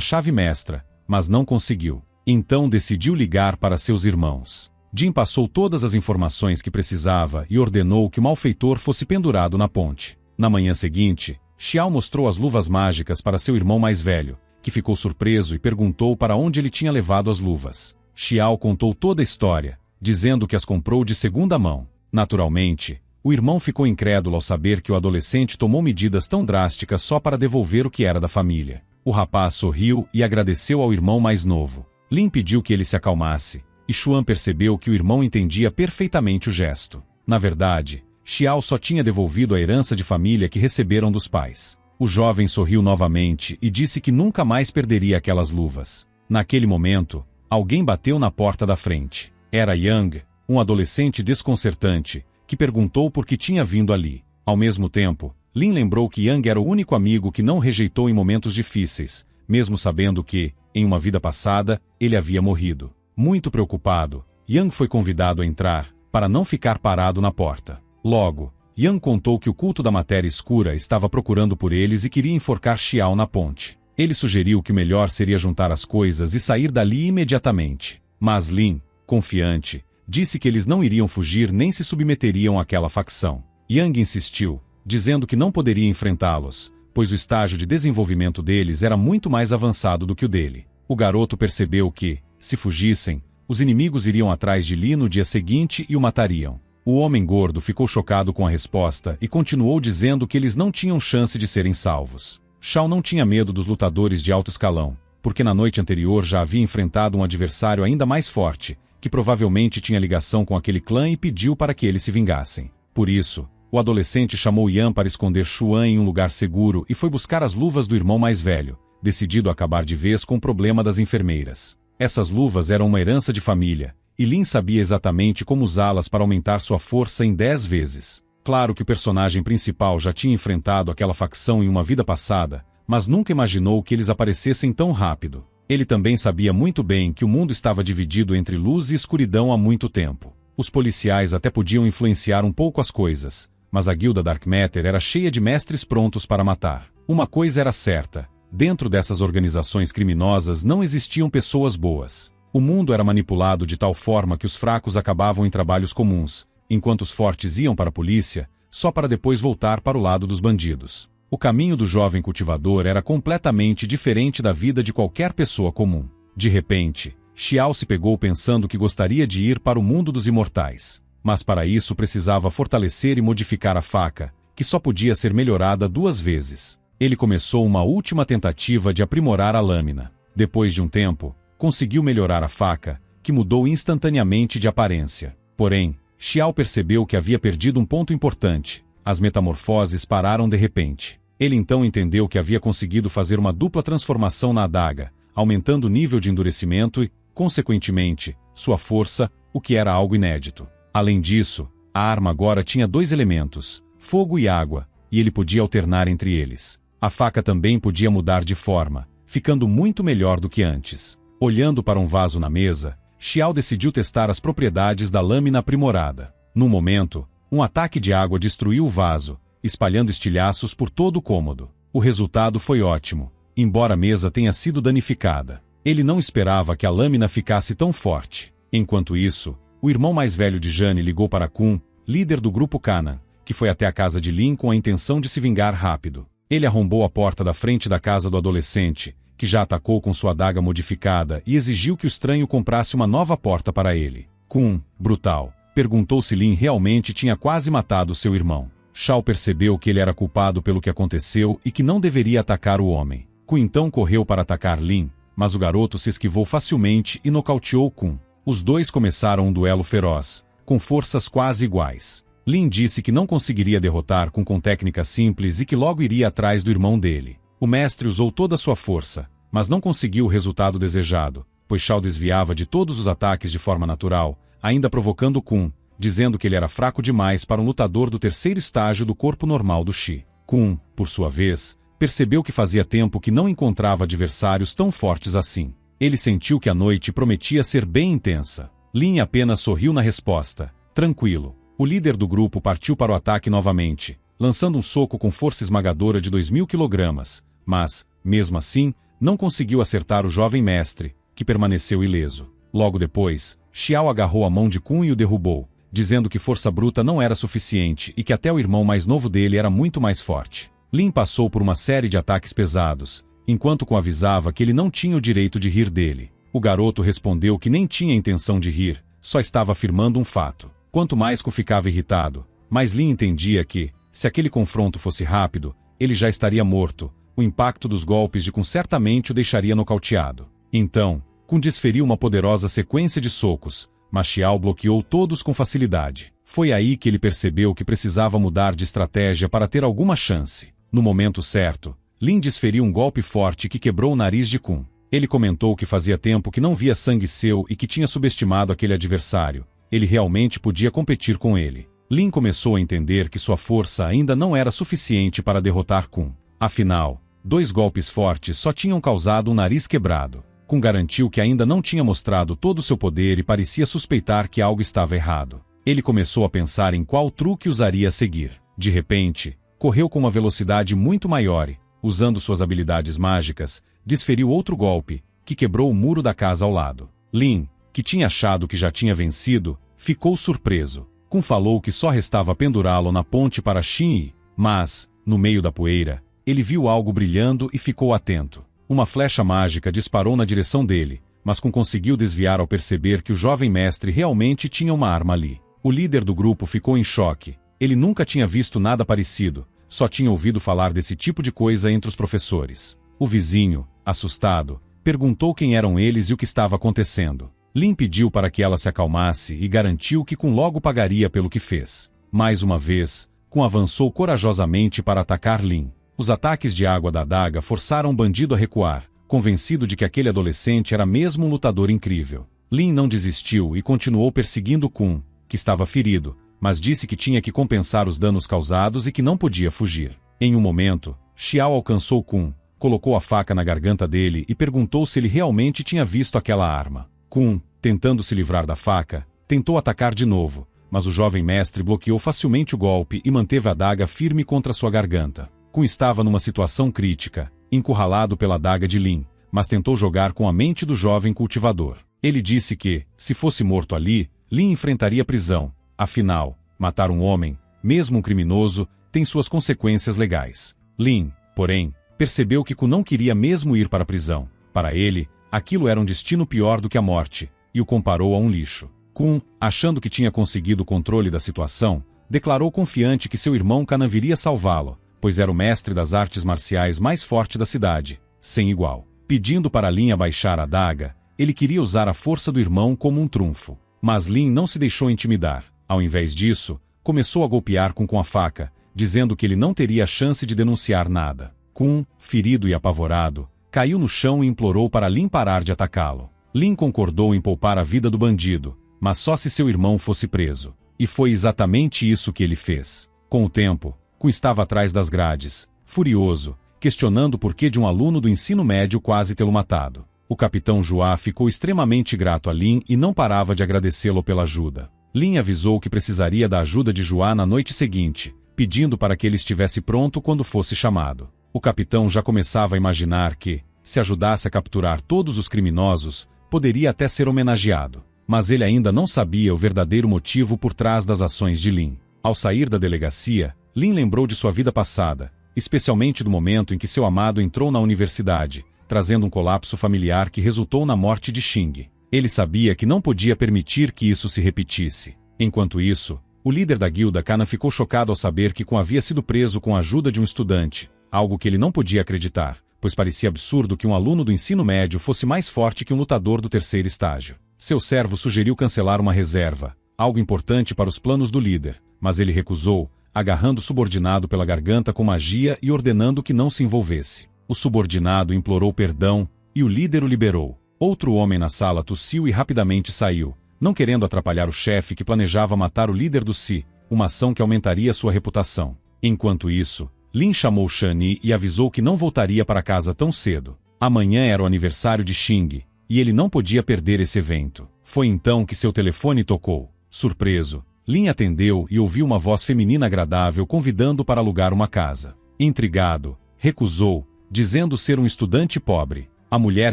chave mestra, mas não conseguiu. Então decidiu ligar para seus irmãos. Jin passou todas as informações que precisava e ordenou que o malfeitor fosse pendurado na ponte. Na manhã seguinte, Xiao mostrou as luvas mágicas para seu irmão mais velho, que ficou surpreso e perguntou para onde ele tinha levado as luvas. Xiao contou toda a história, dizendo que as comprou de segunda mão. Naturalmente, o irmão ficou incrédulo ao saber que o adolescente tomou medidas tão drásticas só para devolver o que era da família. O rapaz sorriu e agradeceu ao irmão mais novo. Lin pediu que ele se acalmasse, e Xuan percebeu que o irmão entendia perfeitamente o gesto. Na verdade, Xiao só tinha devolvido a herança de família que receberam dos pais. O jovem sorriu novamente e disse que nunca mais perderia aquelas luvas. Naquele momento, alguém bateu na porta da frente. Era Yang, um adolescente desconcertante, que perguntou por que tinha vindo ali. Ao mesmo tempo, Lin lembrou que Yang era o único amigo que não rejeitou em momentos difíceis, mesmo sabendo que, em uma vida passada, ele havia morrido. Muito preocupado, Yang foi convidado a entrar, para não ficar parado na porta. Logo, Yang contou que o culto da matéria escura estava procurando por eles e queria enforcar Xiao na ponte. Ele sugeriu que o melhor seria juntar as coisas e sair dali imediatamente. Mas Lin, confiante, disse que eles não iriam fugir nem se submeteriam àquela facção. Yang insistiu, dizendo que não poderia enfrentá-los, pois o estágio de desenvolvimento deles era muito mais avançado do que o dele. O garoto percebeu que, se fugissem, os inimigos iriam atrás de Li no dia seguinte e o matariam. O homem gordo ficou chocado com a resposta e continuou dizendo que eles não tinham chance de serem salvos. Shao não tinha medo dos lutadores de alto escalão, porque na noite anterior já havia enfrentado um adversário ainda mais forte, que provavelmente tinha ligação com aquele clã e pediu para que eles se vingassem. Por isso, o adolescente chamou Yan para esconder Xuan em um lugar seguro e foi buscar as luvas do irmão mais velho, decidido a acabar de vez com o problema das enfermeiras. Essas luvas eram uma herança de família, e Lin sabia exatamente como usá-las para aumentar sua força em 10 vezes. Claro que o personagem principal já tinha enfrentado aquela facção em uma vida passada, mas nunca imaginou que eles aparecessem tão rápido. Ele também sabia muito bem que o mundo estava dividido entre luz e escuridão há muito tempo. Os policiais até podiam influenciar um pouco as coisas, mas a guilda Dark Matter era cheia de mestres prontos para matar. Uma coisa era certa, dentro dessas organizações criminosas não existiam pessoas boas. O mundo era manipulado de tal forma que os fracos acabavam em trabalhos comuns, enquanto os fortes iam para a polícia, só para depois voltar para o lado dos bandidos. O caminho do jovem cultivador era completamente diferente da vida de qualquer pessoa comum. De repente, Xiao se pegou pensando que gostaria de ir para o mundo dos imortais. Mas para isso precisava fortalecer e modificar a faca, que só podia ser melhorada 2 vezes. Ele começou uma última tentativa de aprimorar a lâmina. Depois de um tempo, conseguiu melhorar a faca, que mudou instantaneamente de aparência. Porém, Xiao percebeu que havia perdido um ponto importante. As metamorfoses pararam de repente. Ele então entendeu que havia conseguido fazer uma dupla transformação na adaga, aumentando o nível de endurecimento e, consequentemente, sua força, o que era algo inédito. Além disso, a arma agora tinha 2 elementos, fogo e água, e ele podia alternar entre eles. A faca também podia mudar de forma, ficando muito melhor do que antes. Olhando para um vaso na mesa, Xiao decidiu testar as propriedades da lâmina aprimorada. No momento, um ataque de água destruiu o vaso, espalhando estilhaços por todo o cômodo. O resultado foi ótimo, embora a mesa tenha sido danificada. Ele não esperava que a lâmina ficasse tão forte. Enquanto isso, o irmão mais velho de Jane ligou para Kun, líder do grupo Kanan, que foi até a casa de Lin com a intenção de se vingar rápido. Ele arrombou a porta da frente da casa do adolescente, que já atacou com sua adaga modificada e exigiu que o estranho comprasse uma nova porta para ele. Kun, brutal, perguntou se Lin realmente tinha quase matado seu irmão. Shao percebeu que ele era culpado pelo que aconteceu e que não deveria atacar o homem. Kun então correu para atacar Lin, mas o garoto se esquivou facilmente e nocauteou Kun. Os dois começaram um duelo feroz, com forças quase iguais. Lin disse que não conseguiria derrotar Kun com técnicas simples e que logo iria atrás do irmão dele. O mestre usou toda a sua força, mas não conseguiu o resultado desejado, pois Shao desviava de todos os ataques de forma natural, ainda provocando Kun, dizendo que ele era fraco demais para um lutador do terceiro estágio do corpo normal do Shi. Kun, por sua vez, percebeu que fazia tempo que não encontrava adversários tão fortes assim. Ele sentiu que a noite prometia ser bem intensa. Lin apenas sorriu na resposta, tranquilo. O líder do grupo partiu para o ataque novamente, lançando um soco com força esmagadora de 2.000 kg, mas, mesmo assim, não conseguiu acertar o jovem mestre, que permaneceu ileso. Logo depois, Xiao agarrou a mão de Kun e o derrubou, dizendo que força bruta não era suficiente e que até o irmão mais novo dele era muito mais forte. Lin passou por uma série de ataques pesados, enquanto Kun avisava que ele não tinha o direito de rir dele. O garoto respondeu que nem tinha intenção de rir, só estava afirmando um fato. Quanto mais Kun ficava irritado, mais Lin entendia que, se aquele confronto fosse rápido, ele já estaria morto. O impacto dos golpes de Kun certamente o deixaria nocauteado. Então, Kun desferiu uma poderosa sequência de socos, mas Xiao bloqueou todos com facilidade. Foi aí que ele percebeu que precisava mudar de estratégia para ter alguma chance. No momento certo, Lin desferiu um golpe forte que quebrou o nariz de Kun. Ele comentou que fazia tempo que não via sangue seu e que tinha subestimado aquele adversário. Ele realmente podia competir com ele. Lin começou a entender que sua força ainda não era suficiente para derrotar Kun. Afinal, 2 golpes fortes só tinham causado um nariz quebrado. Kun garantiu que ainda não tinha mostrado todo o seu poder e parecia suspeitar que algo estava errado. Ele começou a pensar em qual truque usaria a seguir. De repente, correu com uma velocidade muito maior e, usando suas habilidades mágicas, desferiu outro golpe, que quebrou o muro da casa ao lado. Lin, que tinha achado que já tinha vencido, ficou surpreso. Kun falou que só restava pendurá-lo na ponte para Xinyi, mas, no meio da poeira, ele viu algo brilhando e ficou atento. Uma flecha mágica disparou na direção dele, mas Kun conseguiu desviar ao perceber que o jovem mestre realmente tinha uma arma ali. O líder do grupo ficou em choque. Ele nunca tinha visto nada parecido, só tinha ouvido falar desse tipo de coisa entre os professores. O vizinho, assustado, perguntou quem eram eles e o que estava acontecendo. Lin pediu para que ela se acalmasse e garantiu que Kun logo pagaria pelo que fez. Mais uma vez, Kun avançou corajosamente para atacar Lin. Os ataques de água da adaga forçaram o bandido a recuar, convencido de que aquele adolescente era mesmo um lutador incrível. Lin não desistiu e continuou perseguindo Kun, que estava ferido, mas disse que tinha que compensar os danos causados e que não podia fugir. Em um momento, Xiao alcançou Kun, colocou a faca na garganta dele e perguntou se ele realmente tinha visto aquela arma. Kun, tentando se livrar da faca, tentou atacar de novo, mas o jovem mestre bloqueou facilmente o golpe e manteve a adaga firme contra sua garganta. Kun estava numa situação crítica, encurralado pela adaga de Lin, mas tentou jogar com a mente do jovem cultivador. Ele disse que, se fosse morto ali, Lin enfrentaria prisão. Afinal, matar um homem, mesmo um criminoso, tem suas consequências legais. Lin, porém, percebeu que Kun não queria mesmo ir para a prisão. Para ele, aquilo era um destino pior do que a morte, e o comparou a um lixo. Kun, achando que tinha conseguido o controle da situação, declarou confiante que seu irmão Kanan viria salvá-lo, pois era o mestre das artes marciais mais forte da cidade, sem igual. Pedindo para Lin abaixar a adaga, ele queria usar a força do irmão como um trunfo. Mas Lin não se deixou intimidar. Ao invés disso, começou a golpear Kun com a faca, dizendo que ele não teria chance de denunciar nada. Kun, ferido e apavorado, caiu no chão e implorou para Lin parar de atacá-lo. Lin concordou em poupar a vida do bandido, mas só se seu irmão fosse preso. E foi exatamente isso que ele fez. Com o tempo, Kun estava atrás das grades, furioso, questionando por que de um aluno do ensino médio quase tê-lo matado. O capitão Joá ficou extremamente grato a Lin e não parava de agradecê-lo pela ajuda. Lin avisou que precisaria da ajuda de Joá na noite seguinte, pedindo para que ele estivesse pronto quando fosse chamado. O capitão já começava a imaginar que, se ajudasse a capturar todos os criminosos, poderia até ser homenageado. Mas ele ainda não sabia o verdadeiro motivo por trás das ações de Lin. Ao sair da delegacia, Lin lembrou de sua vida passada, especialmente do momento em que seu amado entrou na universidade, trazendo um colapso familiar que resultou na morte de Xing. Ele sabia que não podia permitir que isso se repetisse. Enquanto isso, o líder da guilda Kanan ficou chocado ao saber que Kun havia sido preso com a ajuda de um estudante, algo que ele não podia acreditar, pois parecia absurdo que um aluno do ensino médio fosse mais forte que um lutador do terceiro estágio. Seu servo sugeriu cancelar uma reserva, algo importante para os planos do líder, mas ele recusou, agarrando o subordinado pela garganta com magia e ordenando que não se envolvesse. O O subordinado implorou perdão, e o líder o liberou. Outro homem na sala tossiu e rapidamente saiu, não querendo atrapalhar o chefe que planejava matar o líder do Si, uma ação que aumentaria sua reputação. Enquanto isso, Lin chamou Shani e avisou que não voltaria para casa tão cedo. Amanhã era o aniversário de Xing, e ele não podia perder esse evento. Foi então que seu telefone tocou. Surpreso, Lin atendeu e ouviu uma voz feminina agradável convidando para alugar uma casa. Intrigado, recusou, dizendo ser um estudante pobre. A mulher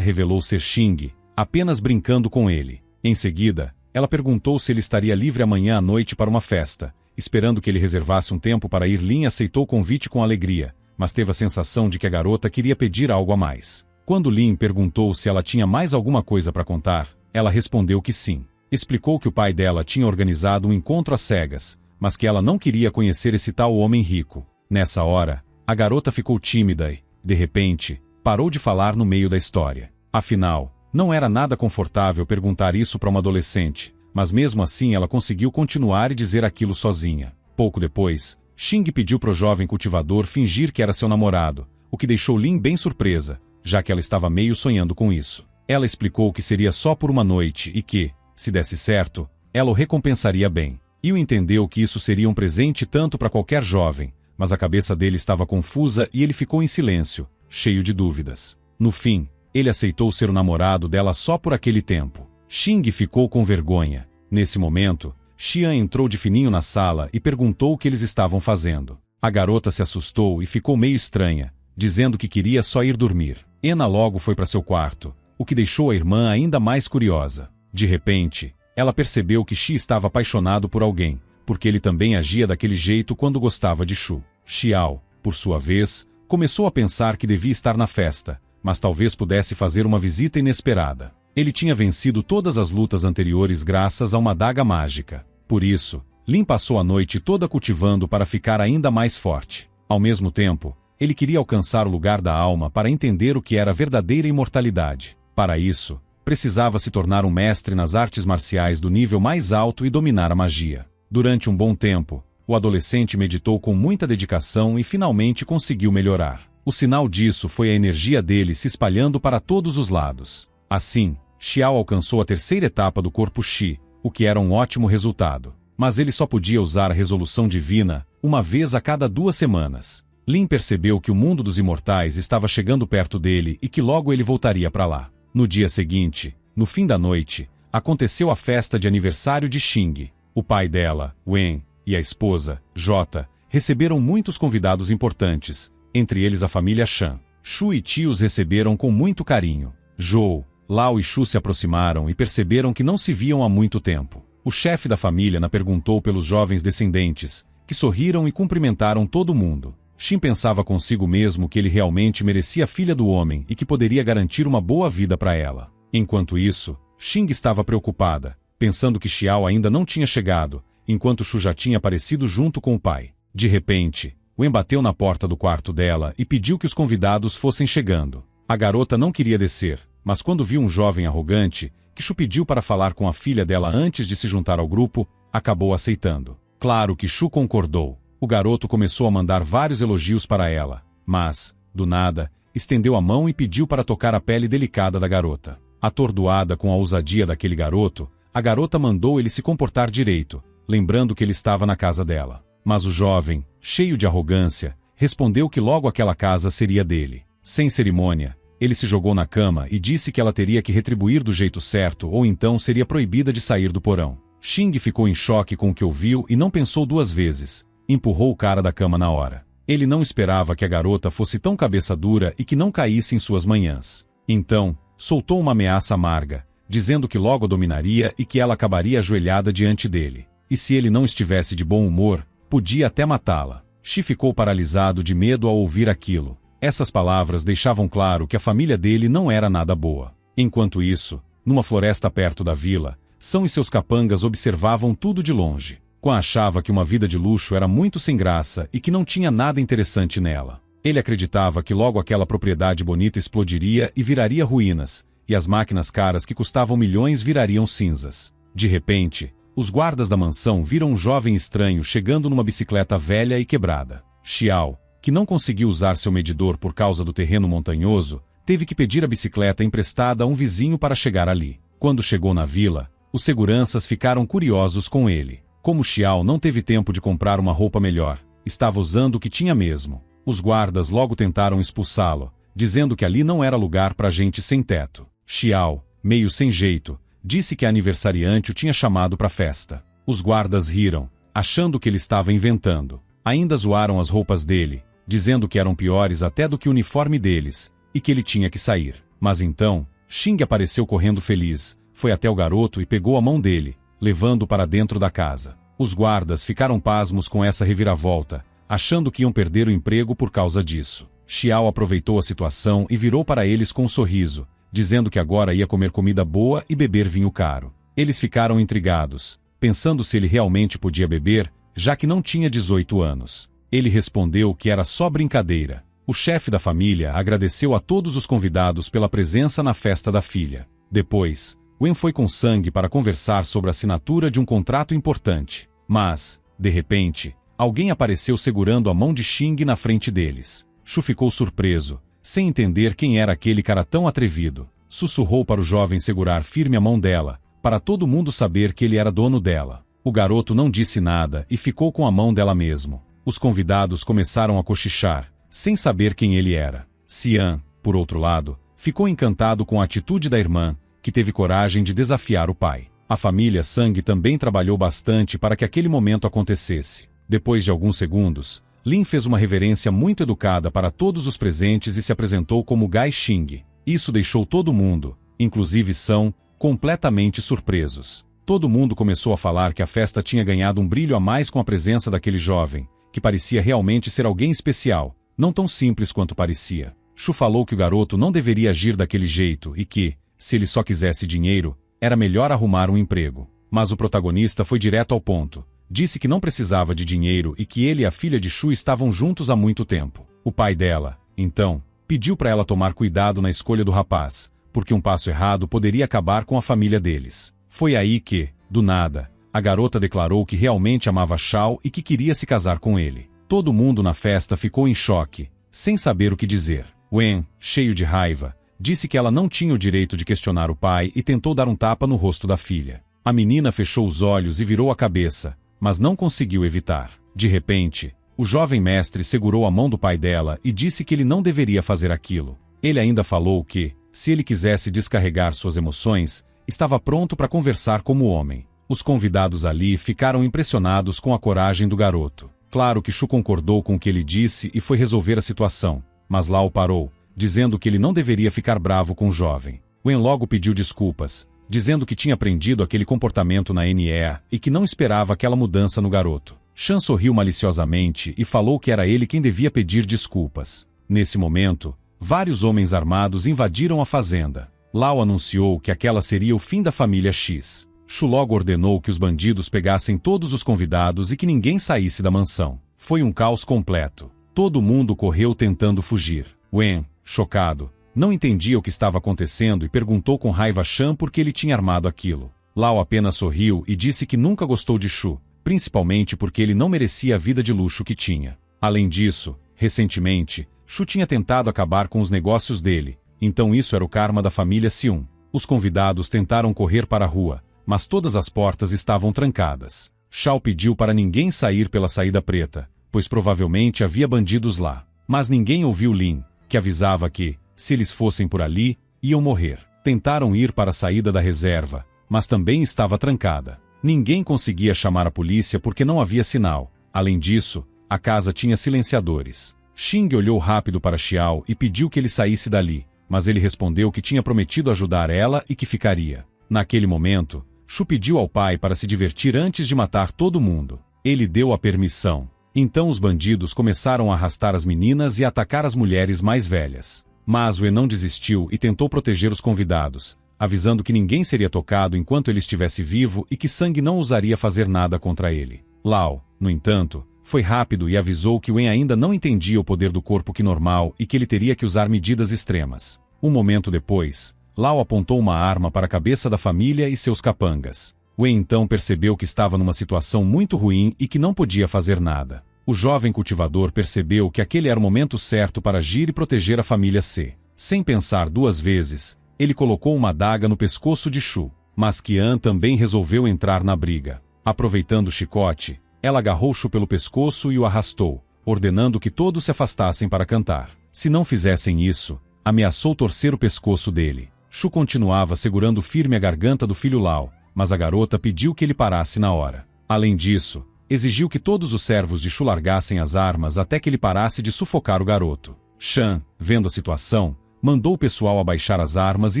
revelou ser Xing, apenas brincando com ele. Em seguida, ela perguntou se ele estaria livre amanhã à noite para uma festa. Esperando que ele reservasse um tempo para ir, Lin aceitou o convite com alegria, mas teve a sensação de que a garota queria pedir algo a mais. Quando Lin perguntou se ela tinha mais alguma coisa para contar, ela respondeu que sim. Explicou que o pai dela tinha organizado um encontro às cegas, mas que ela não queria conhecer esse tal homem rico. Nessa hora, a garota ficou tímida e, de repente, parou de falar no meio da história. Afinal, não era nada confortável perguntar isso para uma adolescente, mas mesmo assim ela conseguiu continuar e dizer aquilo sozinha. Pouco depois, Xing pediu para o jovem cultivador fingir que era seu namorado, o que deixou Lin bem surpresa, já que ela estava meio sonhando com isso. Ela explicou que seria só por uma noite e que, se desse certo, ela o recompensaria bem. Yu entendeu que isso seria um presente tanto para qualquer jovem, mas a cabeça dele estava confusa e ele ficou em silêncio, cheio de dúvidas. No fim, ele aceitou ser o namorado dela só por aquele tempo. Xing ficou com vergonha. Nesse momento, Xian entrou de fininho na sala e perguntou o que eles estavam fazendo. A garota se assustou e ficou meio estranha, dizendo que queria só ir dormir. Ena logo foi para seu quarto, o que deixou a irmã ainda mais curiosa. De repente, ela percebeu que Xi estava apaixonado por alguém, porque ele também agia daquele jeito quando gostava de Shu. Xiao, por sua vez, começou a pensar que devia estar na festa, mas talvez pudesse fazer uma visita inesperada. Ele tinha vencido todas as lutas anteriores graças a uma adaga mágica. Por isso, Lin passou a noite toda cultivando para ficar ainda mais forte. Ao mesmo tempo, ele queria alcançar o lugar da alma para entender o que era a verdadeira imortalidade. Para isso, precisava se tornar um mestre nas artes marciais do nível mais alto e dominar a magia. Durante um bom tempo, o adolescente meditou com muita dedicação e finalmente conseguiu melhorar. O sinal disso foi a energia dele se espalhando para todos os lados. Assim, Xiao alcançou a terceira etapa do corpo Xi, o que era um ótimo resultado. Mas ele só podia usar a resolução divina uma vez a cada 2 semanas. Lin percebeu que o mundo dos imortais estava chegando perto dele e que logo ele voltaria para lá. No dia seguinte, no fim da noite, aconteceu a festa de aniversário de Xing. O pai dela, Wen, e a esposa, Jota, receberam muitos convidados importantes, entre eles a família Shan. Shu e Ti os receberam com muito carinho. Zhou, Lao e Shu se aproximaram e perceberam que não se viam há muito tempo. O chefe da família perguntou pelos jovens descendentes, que sorriram e cumprimentaram todo mundo. Xin pensava consigo mesmo que ele realmente merecia a filha do homem e que poderia garantir uma boa vida para ela. Enquanto isso, Xing estava preocupada, pensando que Xiao ainda não tinha chegado, enquanto Shu já tinha aparecido junto com o pai. De repente, Wen bateu na porta do quarto dela e pediu que os convidados fossem chegando. A garota não queria descer, mas quando viu um jovem arrogante, que Shu pediu para falar com a filha dela antes de se juntar ao grupo, acabou aceitando. Claro que Shu concordou. O garoto começou a mandar vários elogios para ela, mas, do nada, estendeu a mão e pediu para tocar a pele delicada da garota. Atordoada com a ousadia daquele garoto, a garota mandou ele se comportar direito, lembrando que ele estava na casa dela. Mas o jovem, cheio de arrogância, respondeu que logo aquela casa seria dele. Sem cerimônia, ele se jogou na cama e disse que ela teria que retribuir do jeito certo ou então seria proibida de sair do porão. Xing ficou em choque com o que ouviu e não pensou 2 vezes. Empurrou o cara da cama na hora. Ele não esperava que a garota fosse tão cabeça dura e que não caísse em suas manhãs. Então, soltou uma ameaça amarga, dizendo que logo a dominaria e que ela acabaria ajoelhada diante dele. E se ele não estivesse de bom humor, podia até matá-la. Xi ficou paralisado de medo ao ouvir aquilo. Essas palavras deixavam claro que a família dele não era nada boa. Enquanto isso, numa floresta perto da vila, São e seus capangas observavam tudo de longe. Quan achava que uma vida de luxo era muito sem graça e que não tinha nada interessante nela. Ele acreditava que logo aquela propriedade bonita explodiria e viraria ruínas, e as máquinas caras que custavam milhões virariam cinzas. De repente, os guardas da mansão viram um jovem estranho chegando numa bicicleta velha e quebrada. Xiao, que não conseguiu usar seu medidor por causa do terreno montanhoso, teve que pedir a bicicleta emprestada a um vizinho para chegar ali. Quando chegou na vila, os seguranças ficaram curiosos com ele. Como Xiao não teve tempo de comprar uma roupa melhor, estava usando o que tinha mesmo. Os guardas logo tentaram expulsá-lo, dizendo que ali não era lugar para gente sem teto. Xiao, meio sem jeito, disse que a aniversariante o tinha chamado para a festa. Os guardas riram, achando que ele estava inventando. Ainda zoaram as roupas dele, dizendo que eram piores até do que o uniforme deles, e que ele tinha que sair. Mas então, Xing apareceu correndo feliz, foi até o garoto e pegou a mão dele, levando-o para dentro da casa. Os guardas ficaram pasmos com essa reviravolta, achando que iam perder o emprego por causa disso. Xiao aproveitou a situação e virou para eles com um sorriso, dizendo que agora ia comer comida boa e beber vinho caro. Eles ficaram intrigados, pensando se ele realmente podia beber, já que não tinha 18 anos. Ele respondeu que era só brincadeira. O chefe da família agradeceu a todos os convidados pela presença na festa da filha. Depois, Wen foi com Sang para conversar sobre a assinatura de um contrato importante. Mas, de repente, alguém apareceu segurando a mão de Xing na frente deles. Shu ficou surpreso, sem entender quem era aquele cara tão atrevido. Sussurrou para o jovem segurar firme a mão dela, para todo mundo saber que ele era dono dela. O garoto não disse nada e ficou com a mão dela mesmo. Os convidados começaram a cochichar, sem saber quem ele era. Xian, por outro lado, ficou encantado com a atitude da irmã, que teve coragem de desafiar o pai. A família Sang também trabalhou bastante para que aquele momento acontecesse. Depois de alguns segundos, Lin fez uma reverência muito educada para todos os presentes e se apresentou como Gai Xing. Isso deixou todo mundo, inclusive São, completamente surpresos. Todo mundo começou a falar que a festa tinha ganhado um brilho a mais com a presença daquele jovem, que parecia realmente ser alguém especial, não tão simples quanto parecia. Shu falou que o garoto não deveria agir daquele jeito e que, se ele só quisesse dinheiro, era melhor arrumar um emprego. Mas o protagonista foi direto ao ponto. Disse que não precisava de dinheiro e que ele e a filha de Shu estavam juntos há muito tempo. O pai dela, então, pediu para ela tomar cuidado na escolha do rapaz, porque um passo errado poderia acabar com a família deles. Foi aí que, do nada, a garota declarou que realmente amava Xiao e que queria se casar com ele. Todo mundo na festa ficou em choque, sem saber o que dizer. Wen, cheio de raiva, disse que ela não tinha o direito de questionar o pai e tentou dar um tapa no rosto da filha. A menina fechou os olhos e virou a cabeça, mas não conseguiu evitar. De repente, o jovem mestre segurou a mão do pai dela e disse que ele não deveria fazer aquilo. Ele ainda falou que, se ele quisesse descarregar suas emoções, estava pronto para conversar como homem. Os convidados ali ficaram impressionados com a coragem do garoto. Claro que Shu concordou com o que ele disse e foi resolver a situação, mas Lao parou, dizendo que ele não deveria ficar bravo com o jovem. Wen logo pediu desculpas, dizendo que tinha aprendido aquele comportamento na NEA e que não esperava aquela mudança no garoto. Shan sorriu maliciosamente e falou que era ele quem devia pedir desculpas. Nesse momento, vários homens armados invadiram a fazenda. Lao anunciou que aquela seria o fim da família X. Shu logo ordenou que os bandidos pegassem todos os convidados e que ninguém saísse da mansão. Foi um caos completo. Todo mundo correu tentando fugir. Wen, chocado, não entendia o que estava acontecendo e perguntou com raiva a Shan por que ele tinha armado aquilo. Lao apenas sorriu e disse que nunca gostou de Shu, principalmente porque ele não merecia a vida de luxo que tinha. Além disso, recentemente, Shu tinha tentado acabar com os negócios dele, então isso era o karma da família Xiun. Os convidados tentaram correr para a rua, mas todas as portas estavam trancadas. Xiao pediu para ninguém sair pela saída preta, pois provavelmente havia bandidos lá. Mas ninguém ouviu Lin, que avisava que, se eles fossem por ali, iam morrer. Tentaram ir para a saída da reserva, mas também estava trancada. Ninguém conseguia chamar a polícia porque não havia sinal. Além disso, a casa tinha silenciadores. Xing olhou rápido para Xiao e pediu que ele saísse dali, mas ele respondeu que tinha prometido ajudar ela e que ficaria. Naquele momento, Shu pediu ao pai para se divertir antes de matar todo mundo. Ele deu a permissão. Então os bandidos começaram a arrastar as meninas e atacar as mulheres mais velhas. Mas Wen não desistiu e tentou proteger os convidados, avisando que ninguém seria tocado enquanto ele estivesse vivo e que Sang não ousaria fazer nada contra ele. Lao, no entanto, foi rápido e avisou que Wen ainda não entendia o poder do corpo que normal e que ele teria que usar medidas extremas. Um momento depois, Lao apontou uma arma para a cabeça da família e seus capangas. Wen então percebeu que estava numa situação muito ruim e que não podia fazer nada. O jovem cultivador percebeu que aquele era o momento certo para agir e proteger a família C. Sem pensar duas vezes, ele colocou uma adaga no pescoço de Shu. Mas Qian também resolveu entrar na briga. Aproveitando o chicote, ela agarrou Shu pelo pescoço e o arrastou, ordenando que todos se afastassem para cantar. Se não fizessem isso, ameaçou torcer o pescoço dele. Shu continuava segurando firme a garganta do filho Lao, mas a garota pediu que ele parasse na hora. Além disso, exigiu que todos os servos de Shu largassem as armas até que ele parasse de sufocar o garoto. Shan, vendo a situação, mandou o pessoal abaixar as armas e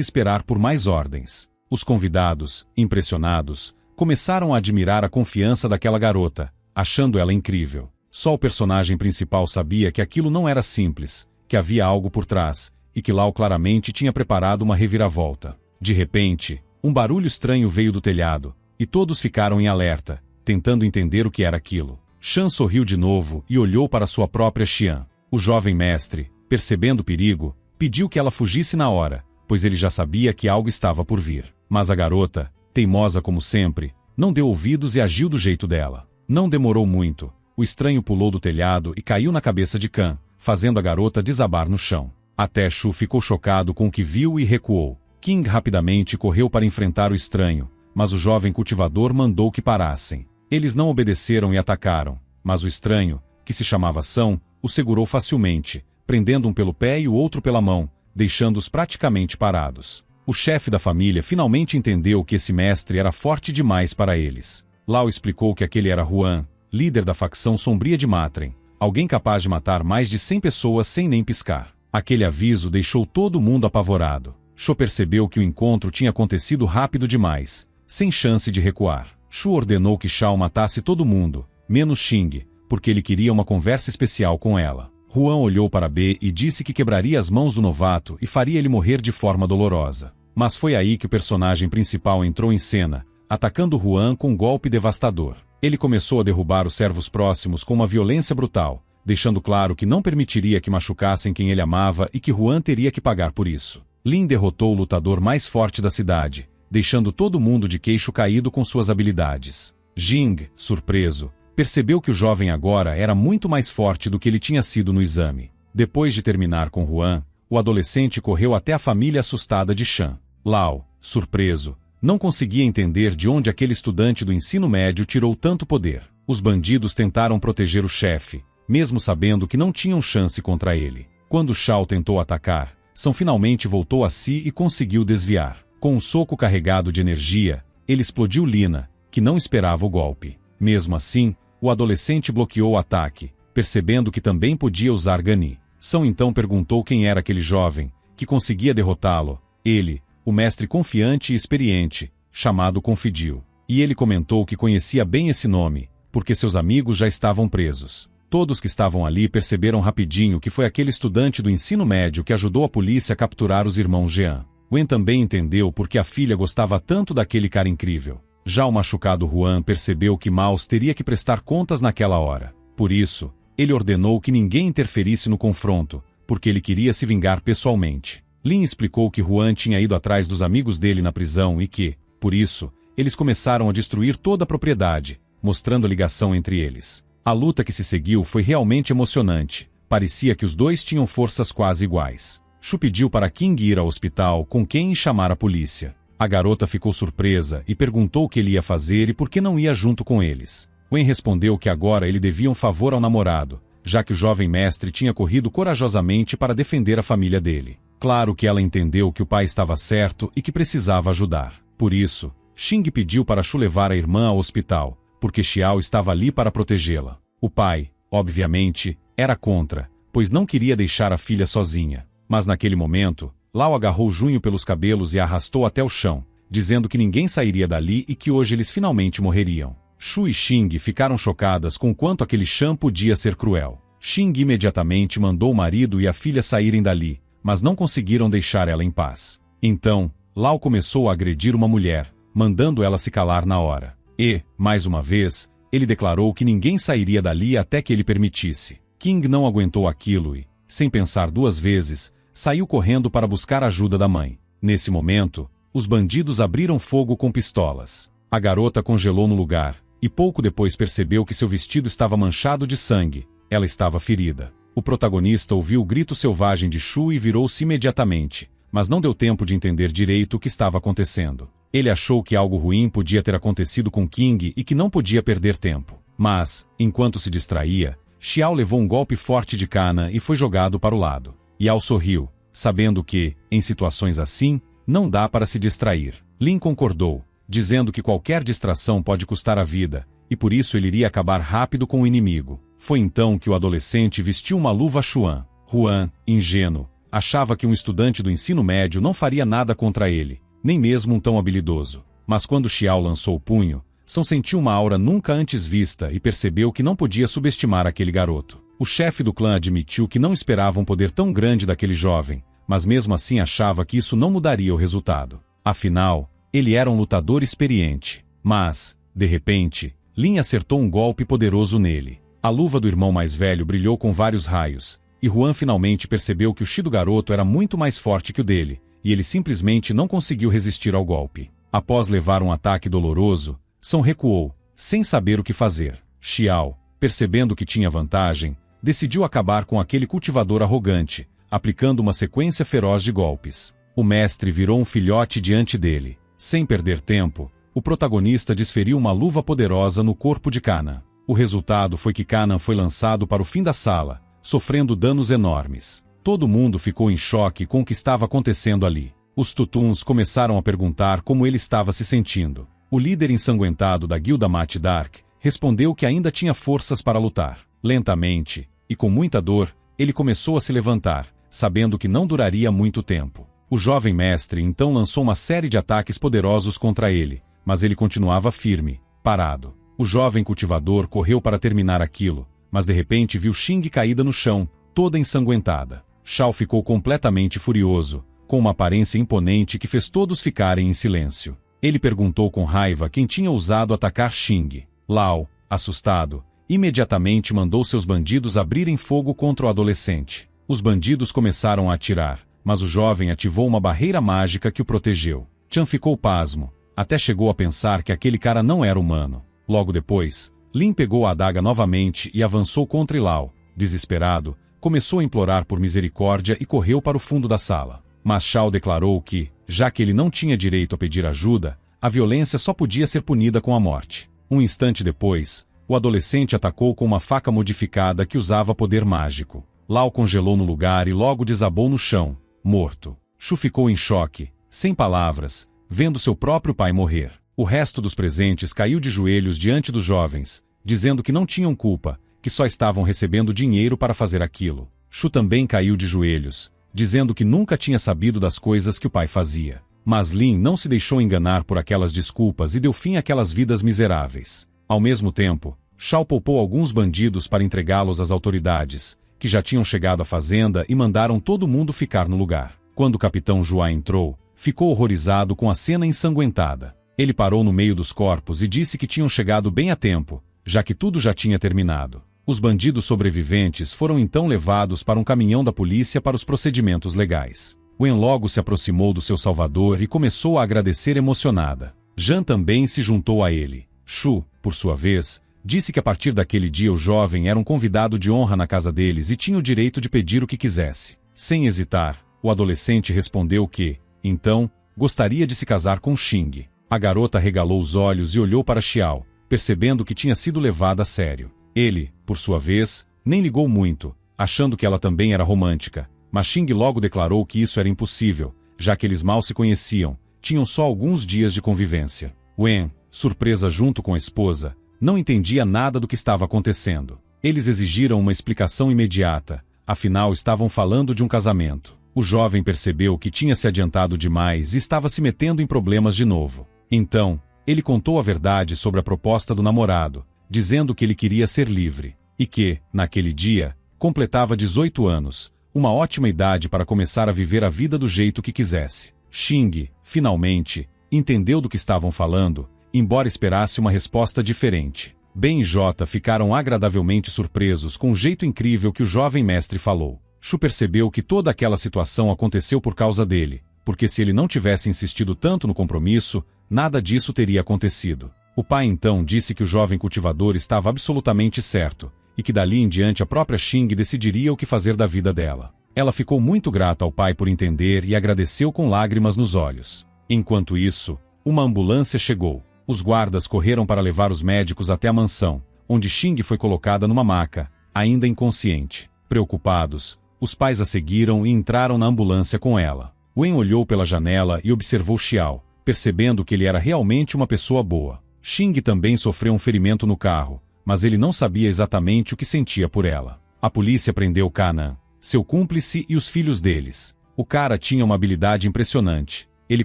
esperar por mais ordens. Os convidados, impressionados, começaram a admirar a confiança daquela garota, achando ela incrível. Só o personagem principal sabia que aquilo não era simples, que havia algo por trás, e que Lao claramente tinha preparado uma reviravolta. De repente, um barulho estranho veio do telhado, e todos ficaram em alerta, tentando entender o que era aquilo. Shan sorriu de novo e olhou para sua própria Xian. O jovem mestre, percebendo o perigo, pediu que ela fugisse na hora, pois ele já sabia que algo estava por vir. Mas a garota, teimosa como sempre, não deu ouvidos e agiu do jeito dela. Não demorou muito, o estranho pulou do telhado e caiu na cabeça de Kan, fazendo a garota desabar no chão. Até Shu ficou chocado com o que viu e recuou. King rapidamente correu para enfrentar o estranho, mas o jovem cultivador mandou que parassem. Eles não obedeceram e atacaram, mas o estranho, que se chamava São, o segurou facilmente, prendendo um pelo pé e o outro pela mão, deixando-os praticamente parados. O chefe da família finalmente entendeu que esse mestre era forte demais para eles. Lao explicou que aquele era Huan, líder da facção sombria de Matren, alguém capaz de matar mais de 100 pessoas sem nem piscar. Aquele aviso deixou todo mundo apavorado. Shu percebeu que o encontro tinha acontecido rápido demais, sem chance de recuar. Shu ordenou que Shao matasse todo mundo, menos Xing, porque ele queria uma conversa especial com ela. Huan olhou para B e disse que quebraria as mãos do novato e faria ele morrer de forma dolorosa. Mas foi aí que o personagem principal entrou em cena, atacando Huan com um golpe devastador. Ele começou a derrubar os servos próximos com uma violência brutal, deixando claro que não permitiria que machucassem quem ele amava e que Huan teria que pagar por isso. Lin derrotou o lutador mais forte da cidade, deixando todo mundo de queixo caído com suas habilidades. Jing, surpreso, percebeu que o jovem agora era muito mais forte do que ele tinha sido no exame. Depois de terminar com Huan, o adolescente correu até a família assustada de Shan. Lao, surpreso, não conseguia entender de onde aquele estudante do ensino médio tirou tanto poder. Os bandidos tentaram proteger o chefe, mesmo sabendo que não tinham chance contra ele. Quando Shao tentou atacar, São finalmente voltou a si e conseguiu desviar. Com um soco carregado de energia, ele explodiu Lina, que não esperava o golpe. Mesmo assim, o adolescente bloqueou o ataque, percebendo que também podia usar Gani. São então perguntou quem era aquele jovem, que conseguia derrotá-lo. Ele, o mestre confiante e experiente, chamado Confidio. E ele comentou que conhecia bem esse nome, porque seus amigos já estavam presos. Todos que estavam ali perceberam rapidinho que foi aquele estudante do ensino médio que ajudou a polícia a capturar os irmãos Jean. Wen também entendeu por que a filha gostava tanto daquele cara incrível. Já o machucado Huan percebeu que Maus teria que prestar contas naquela hora. Por isso, ele ordenou que ninguém interferisse no confronto, porque ele queria se vingar pessoalmente. Lin explicou que Huan tinha ido atrás dos amigos dele na prisão e que, por isso, eles começaram a destruir toda a propriedade, mostrando a ligação entre eles. A luta que se seguiu foi realmente emocionante. Parecia que os dois tinham forças quase iguais. Shu pediu para King ir ao hospital com quem chamar a polícia. A garota ficou surpresa e perguntou o que ele ia fazer e por que não ia junto com eles. Wen respondeu que agora ele devia um favor ao namorado, já que o jovem mestre tinha corrido corajosamente para defender a família dele. Claro que ela entendeu que o pai estava certo e que precisava ajudar. Por isso, Xing pediu para Shu levar a irmã ao hospital, porque Xiao estava ali para protegê-la. O pai, obviamente, era contra, pois não queria deixar a filha sozinha. Mas naquele momento, Lao agarrou Junho pelos cabelos e a arrastou até o chão, dizendo que ninguém sairia dali e que hoje eles finalmente morreriam. Shu e Xing ficaram chocadas com quanto aquele Shan podia ser cruel. Xing imediatamente mandou o marido e a filha saírem dali, mas não conseguiram deixar ela em paz. Então, Lao começou a agredir uma mulher, mandando ela se calar na hora. E, mais uma vez, ele declarou que ninguém sairia dali até que ele permitisse. King não aguentou aquilo e, sem pensar duas vezes, saiu correndo para buscar ajuda da mãe. Nesse momento, os bandidos abriram fogo com pistolas. A garota congelou no lugar, e pouco depois percebeu que seu vestido estava manchado de sangue. Ela estava ferida. O protagonista ouviu o grito selvagem de Shu e virou-se imediatamente, mas não deu tempo de entender direito o que estava acontecendo. Ele achou que algo ruim podia ter acontecido com King e que não podia perder tempo. Mas, enquanto se distraía, Xiao levou um golpe forte de Kana e foi jogado para o lado. Yao sorriu, sabendo que, em situações assim, não dá para se distrair. Lin concordou, dizendo que qualquer distração pode custar a vida, e por isso ele iria acabar rápido com o inimigo. Foi então que o adolescente vestiu uma luva Xuan. Huan, ingênuo, achava que um estudante do ensino médio não faria nada contra ele, nem mesmo um tão habilidoso. Mas quando Xiao lançou o punho, São sentiu uma aura nunca antes vista e percebeu que não podia subestimar aquele garoto. O chefe do clã admitiu que não esperava um poder tão grande daquele jovem, mas mesmo assim achava que isso não mudaria o resultado. Afinal, ele era um lutador experiente. Mas, de repente, Lin acertou um golpe poderoso nele. A luva do irmão mais velho brilhou com vários raios, e Huan finalmente percebeu que o chi do garoto era muito mais forte que o dele, e ele simplesmente não conseguiu resistir ao golpe. Após levar um ataque doloroso, São recuou, sem saber o que fazer. Xiao, percebendo que tinha vantagem, decidiu acabar com aquele cultivador arrogante, aplicando uma sequência feroz de golpes. O mestre virou um filhote diante dele. Sem perder tempo, o protagonista desferiu uma luva poderosa no corpo de Kana. O resultado foi que Kana foi lançado para o fim da sala, sofrendo danos enormes. Todo mundo ficou em choque com o que estava acontecendo ali. Os tutuns começaram a perguntar como ele estava se sentindo. O líder ensanguentado da guilda Mat Dark respondeu que ainda tinha forças para lutar. Lentamente, e com muita dor, ele começou a se levantar, sabendo que não duraria muito tempo. O jovem mestre então lançou uma série de ataques poderosos contra ele, mas ele continuava firme, parado. O jovem cultivador correu para terminar aquilo, mas de repente viu Xing caída no chão, toda ensanguentada. Shao ficou completamente furioso, com uma aparência imponente que fez todos ficarem em silêncio. Ele perguntou com raiva quem tinha ousado atacar Xing. Lao, assustado, imediatamente mandou seus bandidos abrirem fogo contra o adolescente. Os bandidos começaram a atirar, mas o jovem ativou uma barreira mágica que o protegeu. Chan ficou pasmo, até chegou a pensar que aquele cara não era humano. Logo depois, Lin pegou a adaga novamente e avançou contra Lao. Desesperado, começou a implorar por misericórdia e correu para o fundo da sala. Mas Shao declarou que, já que ele não tinha direito a pedir ajuda, a violência só podia ser punida com a morte. Um instante depois, o adolescente atacou com uma faca modificada que usava poder mágico. Lao congelou no lugar e logo desabou no chão, morto. Shu ficou em choque, sem palavras, vendo seu próprio pai morrer. O resto dos presentes caiu de joelhos diante dos jovens, dizendo que não tinham culpa, que só estavam recebendo dinheiro para fazer aquilo. Shu também caiu de joelhos, dizendo que nunca tinha sabido das coisas que o pai fazia. Mas Lin não se deixou enganar por aquelas desculpas e deu fim àquelas vidas miseráveis. Ao mesmo tempo, Shao poupou alguns bandidos para entregá-los às autoridades, que já tinham chegado à fazenda e mandaram todo mundo ficar no lugar. Quando o capitão Juá entrou, ficou horrorizado com a cena ensanguentada. Ele parou no meio dos corpos e disse que tinham chegado bem a tempo, já que tudo já tinha terminado. Os bandidos sobreviventes foram então levados para um caminhão da polícia para os procedimentos legais. Wen logo se aproximou do seu salvador e começou a agradecer emocionada. Zhan também se juntou a ele. Shu, por sua vez, disse que a partir daquele dia o jovem era um convidado de honra na casa deles e tinha o direito de pedir o que quisesse. Sem hesitar, o adolescente respondeu que, então, gostaria de se casar com Xing. A garota regalou os olhos e olhou para Xiao, percebendo que tinha sido levada a sério. Ele, por sua vez, nem ligou muito, achando que ela também era romântica, mas Xing logo declarou que isso era impossível, já que eles mal se conheciam, tinham só alguns dias de convivência. Wen, surpresa junto com a esposa, não entendia nada do que estava acontecendo. Eles exigiram uma explicação imediata, afinal estavam falando de um casamento. O jovem percebeu que tinha se adiantado demais e estava se metendo em problemas de novo. Então, ele contou a verdade sobre a proposta do namorado, dizendo que ele queria ser livre, e que, naquele dia, completava 18 anos, uma ótima idade para começar a viver a vida do jeito que quisesse. Xing, finalmente, entendeu do que estavam falando, embora esperasse uma resposta diferente. Ben e Jota ficaram agradavelmente surpresos com o jeito incrível que o jovem mestre falou. Shu percebeu que toda aquela situação aconteceu por causa dele, porque se ele não tivesse insistido tanto no compromisso, nada disso teria acontecido. O pai então disse que o jovem cultivador estava absolutamente certo, e que dali em diante a própria Xing decidiria o que fazer da vida dela. Ela ficou muito grata ao pai por entender e agradeceu com lágrimas nos olhos. Enquanto isso, uma ambulância chegou. Os guardas correram para levar os médicos até a mansão, onde Xing foi colocada numa maca, ainda inconsciente. Preocupados, os pais a seguiram e entraram na ambulância com ela. Wen olhou pela janela e observou Xiao, percebendo que ele era realmente uma pessoa boa. Xing também sofreu um ferimento no carro, mas ele não sabia exatamente o que sentia por ela. A polícia prendeu Kanan, seu cúmplice e os filhos deles. O cara tinha uma habilidade impressionante. Ele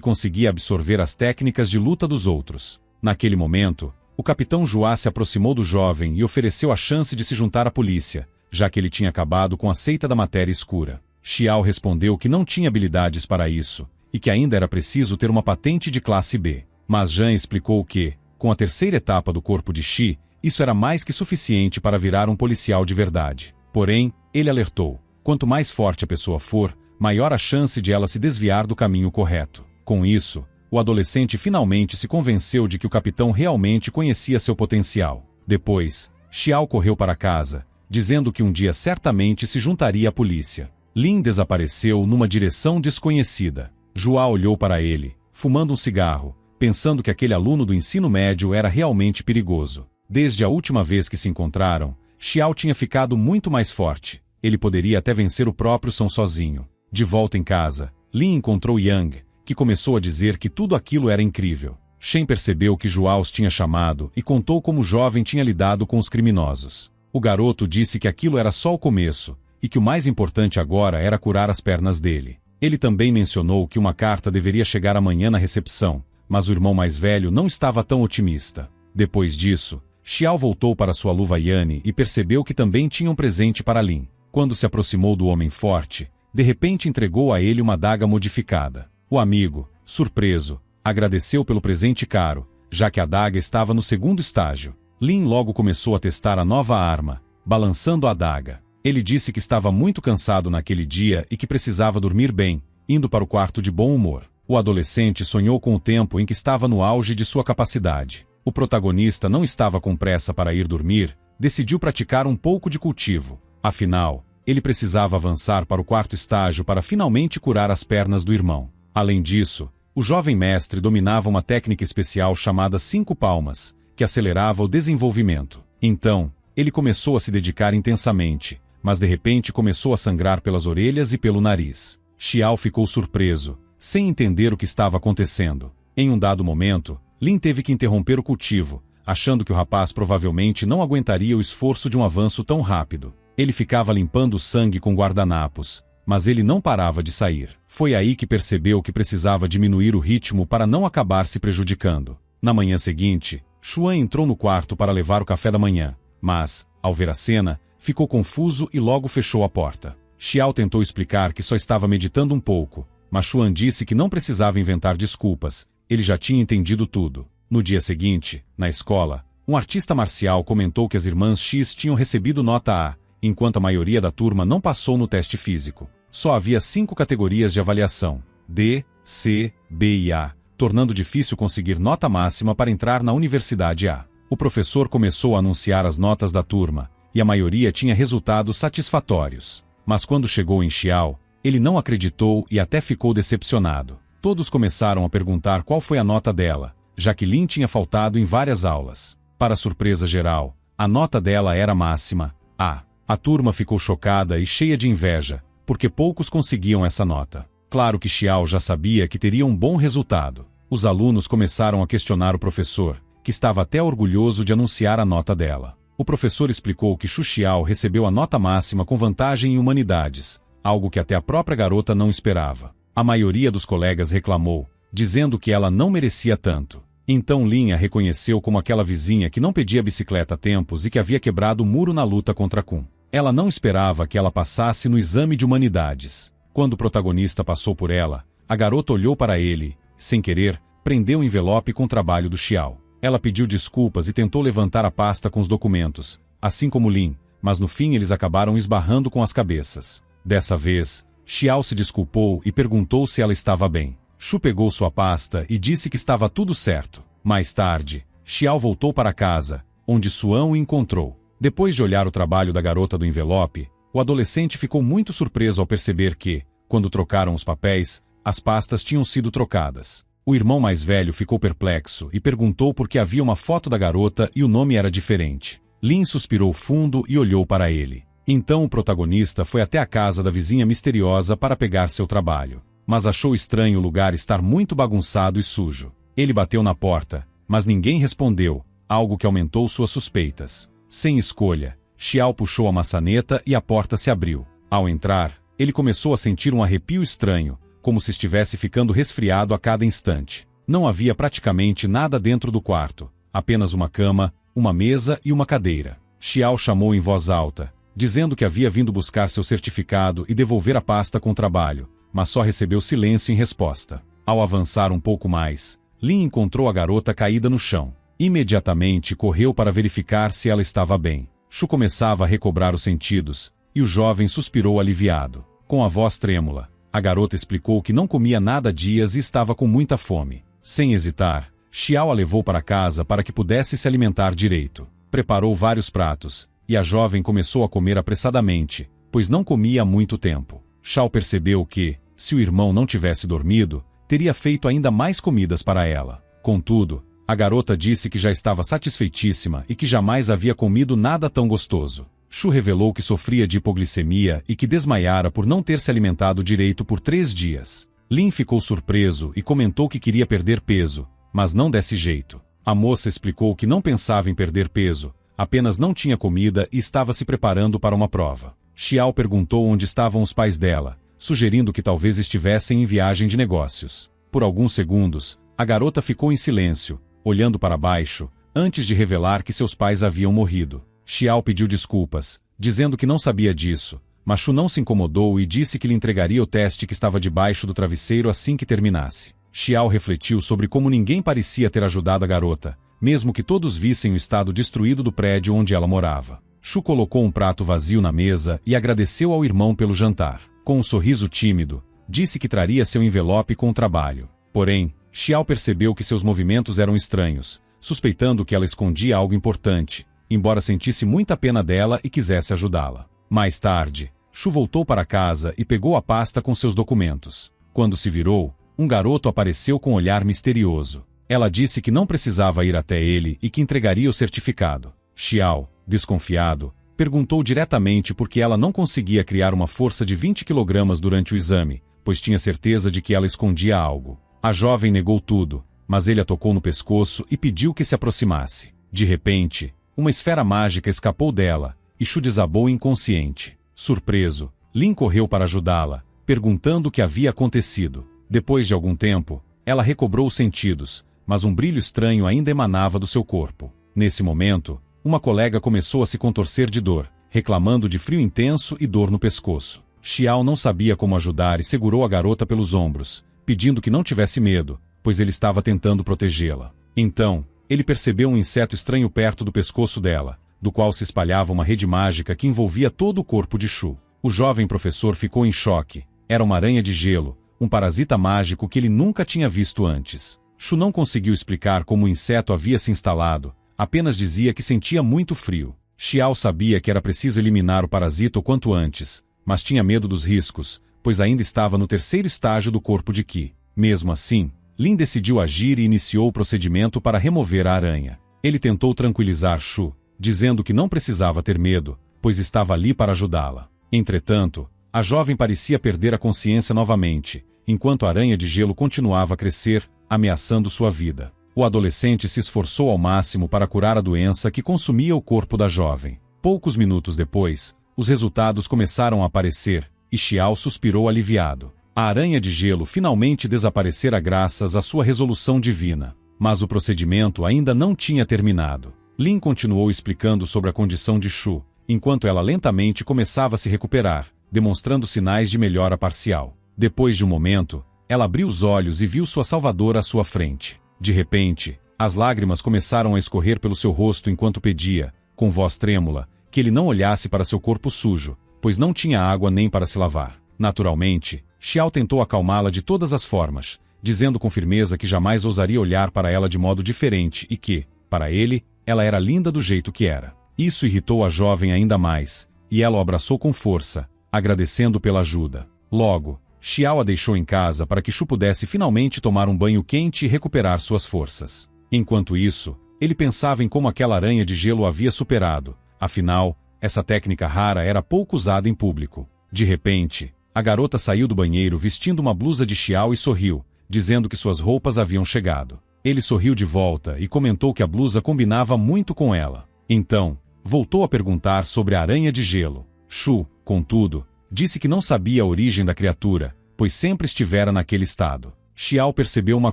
conseguia absorver as técnicas de luta dos outros. Naquele momento, o capitão Joá se aproximou do jovem e ofereceu a chance de se juntar à polícia, já que ele tinha acabado com a seita da matéria escura. Xiao respondeu que não tinha habilidades para isso, e que ainda era preciso ter uma patente de classe B. Mas Zhang explicou que, com a terceira etapa do corpo de Xi, isso era mais que suficiente para virar um policial de verdade. Porém, ele alertou: quanto mais forte a pessoa for, maior a chance de ela se desviar do caminho correto. Com isso, o adolescente finalmente se convenceu de que o capitão realmente conhecia seu potencial. Depois, Xiao correu para casa, dizendo que um dia certamente se juntaria à polícia. Lin desapareceu numa direção desconhecida. Joá olhou para ele, fumando um cigarro, pensando que aquele aluno do ensino médio era realmente perigoso. Desde a última vez que se encontraram, Xiao tinha ficado muito mais forte. Ele poderia até vencer o próprio Song sozinho. De volta em casa, Lin encontrou Yang, que começou a dizer que tudo aquilo era incrível. Shen percebeu que Joao os tinha chamado e contou como o jovem tinha lidado com os criminosos. O garoto disse que aquilo era só o começo, e que o mais importante agora era curar as pernas dele. Ele também mencionou que uma carta deveria chegar amanhã na recepção, mas o irmão mais velho não estava tão otimista. Depois disso, Xiao voltou para sua luva Yane e percebeu que também tinha um presente para Lin. Quando se aproximou do homem forte, de repente entregou a ele uma adaga modificada. O amigo, surpreso, agradeceu pelo presente caro, já que a adaga estava no segundo estágio. Lin logo começou a testar a nova arma, balançando a adaga. Ele disse que estava muito cansado naquele dia e que precisava dormir bem, indo para o quarto de bom humor. O adolescente sonhou com o tempo em que estava no auge de sua capacidade. O protagonista não estava com pressa para ir dormir, decidiu praticar um pouco de cultivo. Afinal, ele precisava avançar para o quarto estágio para finalmente curar as pernas do irmão. Além disso, o jovem mestre dominava uma técnica especial chamada 5 palmas, que acelerava o desenvolvimento. Então, ele começou a se dedicar intensamente, mas de repente começou a sangrar pelas orelhas e pelo nariz. Xiao ficou surpreso, sem entender o que estava acontecendo. Em um dado momento, Lin teve que interromper o cultivo, achando que o rapaz provavelmente não aguentaria o esforço de um avanço tão rápido. Ele ficava limpando o sangue com guardanapos, mas ele não parava de sair. Foi aí que percebeu que precisava diminuir o ritmo para não acabar se prejudicando. Na manhã seguinte, Xuan entrou no quarto para levar o café da manhã, mas, ao ver a cena, ficou confuso e logo fechou a porta. Xiao tentou explicar que só estava meditando um pouco, mas Xuan disse que não precisava inventar desculpas, ele já tinha entendido tudo. No dia seguinte, na escola, um artista marcial comentou que as irmãs X tinham recebido nota A, enquanto a maioria da turma não passou no teste físico. Só havia 5 categorias de avaliação, D, C, B e A, tornando difícil conseguir nota máxima para entrar na Universidade A. O professor começou a anunciar as notas da turma, e a maioria tinha resultados satisfatórios. Mas quando chegou em Xiao, ele não acreditou e até ficou decepcionado. Todos começaram a perguntar qual foi a nota dela, já que Lin tinha faltado em várias aulas. Para surpresa geral, a nota dela era máxima, A. A turma ficou chocada e cheia de inveja, porque poucos conseguiam essa nota. Claro que Xiao já sabia que teria um bom resultado. Os alunos começaram a questionar o professor, que estava até orgulhoso de anunciar a nota dela. O professor explicou que Xu Xiao recebeu a nota máxima com vantagem em humanidades, algo que até a própria garota não esperava. A maioria dos colegas reclamou, dizendo que ela não merecia tanto. Então Lin a reconheceu como aquela vizinha que não pedia bicicleta a tempos e que havia quebrado o muro na luta contra Kun. Ela não esperava que ela passasse no exame de humanidades. Quando o protagonista passou por ela, a garota olhou para ele, sem querer, prendeu o envelope com o trabalho do Xiao. Ela pediu desculpas e tentou levantar a pasta com os documentos, assim como Lin, mas no fim eles acabaram esbarrando com as cabeças. Dessa vez, Xiao se desculpou e perguntou se ela estava bem. Xu pegou sua pasta e disse que estava tudo certo. Mais tarde, Xiao voltou para casa, onde Suan o encontrou. Depois de olhar o trabalho da garota do envelope, o adolescente ficou muito surpreso ao perceber que, quando trocaram os papéis, as pastas tinham sido trocadas. O irmão mais velho ficou perplexo e perguntou por que havia uma foto da garota e o nome era diferente. Lin suspirou fundo e olhou para ele. Então o protagonista foi até a casa da vizinha misteriosa para pegar seu trabalho. Mas achou estranho o lugar estar muito bagunçado e sujo. Ele bateu na porta, mas ninguém respondeu, algo que aumentou suas suspeitas. Sem escolha, Xiao puxou a maçaneta e a porta se abriu. Ao entrar, ele começou a sentir um arrepio estranho, como se estivesse ficando resfriado a cada instante. Não havia praticamente nada dentro do quarto, apenas uma cama, uma mesa e uma cadeira. Xiao chamou em voz alta, dizendo que havia vindo buscar seu certificado e devolver a pasta com o trabalho, mas só recebeu silêncio em resposta. Ao avançar um pouco mais, Lin encontrou a garota caída no chão. Imediatamente correu para verificar se ela estava bem. Shu começava a recobrar os sentidos, e o jovem suspirou aliviado. Com a voz trêmula, a garota explicou que não comia nada há dias e estava com muita fome. Sem hesitar, Xiao a levou para casa para que pudesse se alimentar direito. Preparou vários pratos, e a jovem começou a comer apressadamente, pois não comia há muito tempo. Xiao percebeu que, se o irmão não tivesse dormido, teria feito ainda mais comidas para ela. Contudo, a garota disse que já estava satisfeitíssima e que jamais havia comido nada tão gostoso. Shu revelou que sofria de hipoglicemia e que desmaiara por não ter se alimentado direito por 3 dias. Lin ficou surpreso e comentou que queria perder peso, mas não desse jeito. A moça explicou que não pensava em perder peso, apenas não tinha comida e estava se preparando para uma prova. Xiao perguntou onde estavam os pais dela, sugerindo que talvez estivessem em viagem de negócios. Por alguns segundos, a garota ficou em silêncio, olhando para baixo, antes de revelar que seus pais haviam morrido. Xiao pediu desculpas, dizendo que não sabia disso, mas Shu não se incomodou e disse que lhe entregaria o teste que estava debaixo do travesseiro assim que terminasse. Xiao refletiu sobre como ninguém parecia ter ajudado a garota, mesmo que todos vissem o estado destruído do prédio onde ela morava. Shu colocou um prato vazio na mesa e agradeceu ao irmão pelo jantar. Com um sorriso tímido, disse que traria seu envelope com o trabalho. Porém, Xiao percebeu que seus movimentos eram estranhos, suspeitando que ela escondia algo importante, embora sentisse muita pena dela e quisesse ajudá-la. Mais tarde, Shu voltou para casa e pegou a pasta com seus documentos. Quando se virou, um garoto apareceu com um olhar misterioso. Ela disse que não precisava ir até ele e que entregaria o certificado. Xiao, desconfiado, perguntou diretamente por que ela não conseguia criar uma força de 20 kg durante o exame, pois tinha certeza de que ela escondia algo. A jovem negou tudo, mas ele a tocou no pescoço e pediu que se aproximasse. De repente, uma esfera mágica escapou dela, e Shu desabou inconsciente. Surpreso, Lin correu para ajudá-la, perguntando o que havia acontecido. Depois de algum tempo, ela recobrou os sentidos, mas um brilho estranho ainda emanava do seu corpo. Nesse momento, uma colega começou a se contorcer de dor, reclamando de frio intenso e dor no pescoço. Xiao não sabia como ajudar e segurou a garota pelos ombros, pedindo que não tivesse medo, pois ele estava tentando protegê-la. Então, ele percebeu um inseto estranho perto do pescoço dela, do qual se espalhava uma rede mágica que envolvia todo o corpo de Shu. O jovem professor ficou em choque. Era uma aranha de gelo, um parasita mágico que ele nunca tinha visto antes. Shu não conseguiu explicar como o inseto havia se instalado, apenas dizia que sentia muito frio. Xiao sabia que era preciso eliminar o parasita o quanto antes, mas tinha medo dos riscos, pois ainda estava no 3º estágio do corpo de Qi. Mesmo assim, Lin decidiu agir e iniciou o procedimento para remover a aranha. Ele tentou tranquilizar Shu, dizendo que não precisava ter medo, pois estava ali para ajudá-la. Entretanto, a jovem parecia perder a consciência novamente, enquanto a aranha de gelo continuava a crescer, ameaçando sua vida. O adolescente se esforçou ao máximo para curar a doença que consumia o corpo da jovem. Poucos minutos depois, os resultados começaram a aparecer, e Xiao suspirou aliviado. A aranha de gelo finalmente desaparecera graças à sua resolução divina. Mas o procedimento ainda não tinha terminado. Lin continuou explicando sobre a condição de Shu, enquanto ela lentamente começava a se recuperar, demonstrando sinais de melhora parcial. Depois de um momento, ela abriu os olhos e viu sua salvadora à sua frente. De repente, as lágrimas começaram a escorrer pelo seu rosto enquanto pedia, com voz trêmula, que ele não olhasse para seu corpo sujo, pois não tinha água nem para se lavar. Naturalmente, Xiao tentou acalmá-la de todas as formas, dizendo com firmeza que jamais ousaria olhar para ela de modo diferente e que, Para ele, ela era linda do jeito que era. Isso irritou a jovem ainda mais, e ela o abraçou com força, agradecendo pela ajuda. Logo, Xiao a deixou em casa para que Shu pudesse finalmente tomar um banho quente e recuperar suas forças. Enquanto isso, ele pensava em como aquela aranha de gelo o havia superado. Afinal, essa técnica rara era pouco usada em público. De repente, a garota saiu do banheiro vestindo uma blusa de Xiao e sorriu, dizendo que suas roupas haviam chegado. Ele sorriu de volta e comentou que a blusa combinava muito com ela. Então, voltou a perguntar sobre a aranha de gelo. Shu, contudo, disse que não sabia a origem da criatura, pois sempre estivera naquele estado. Xiao percebeu uma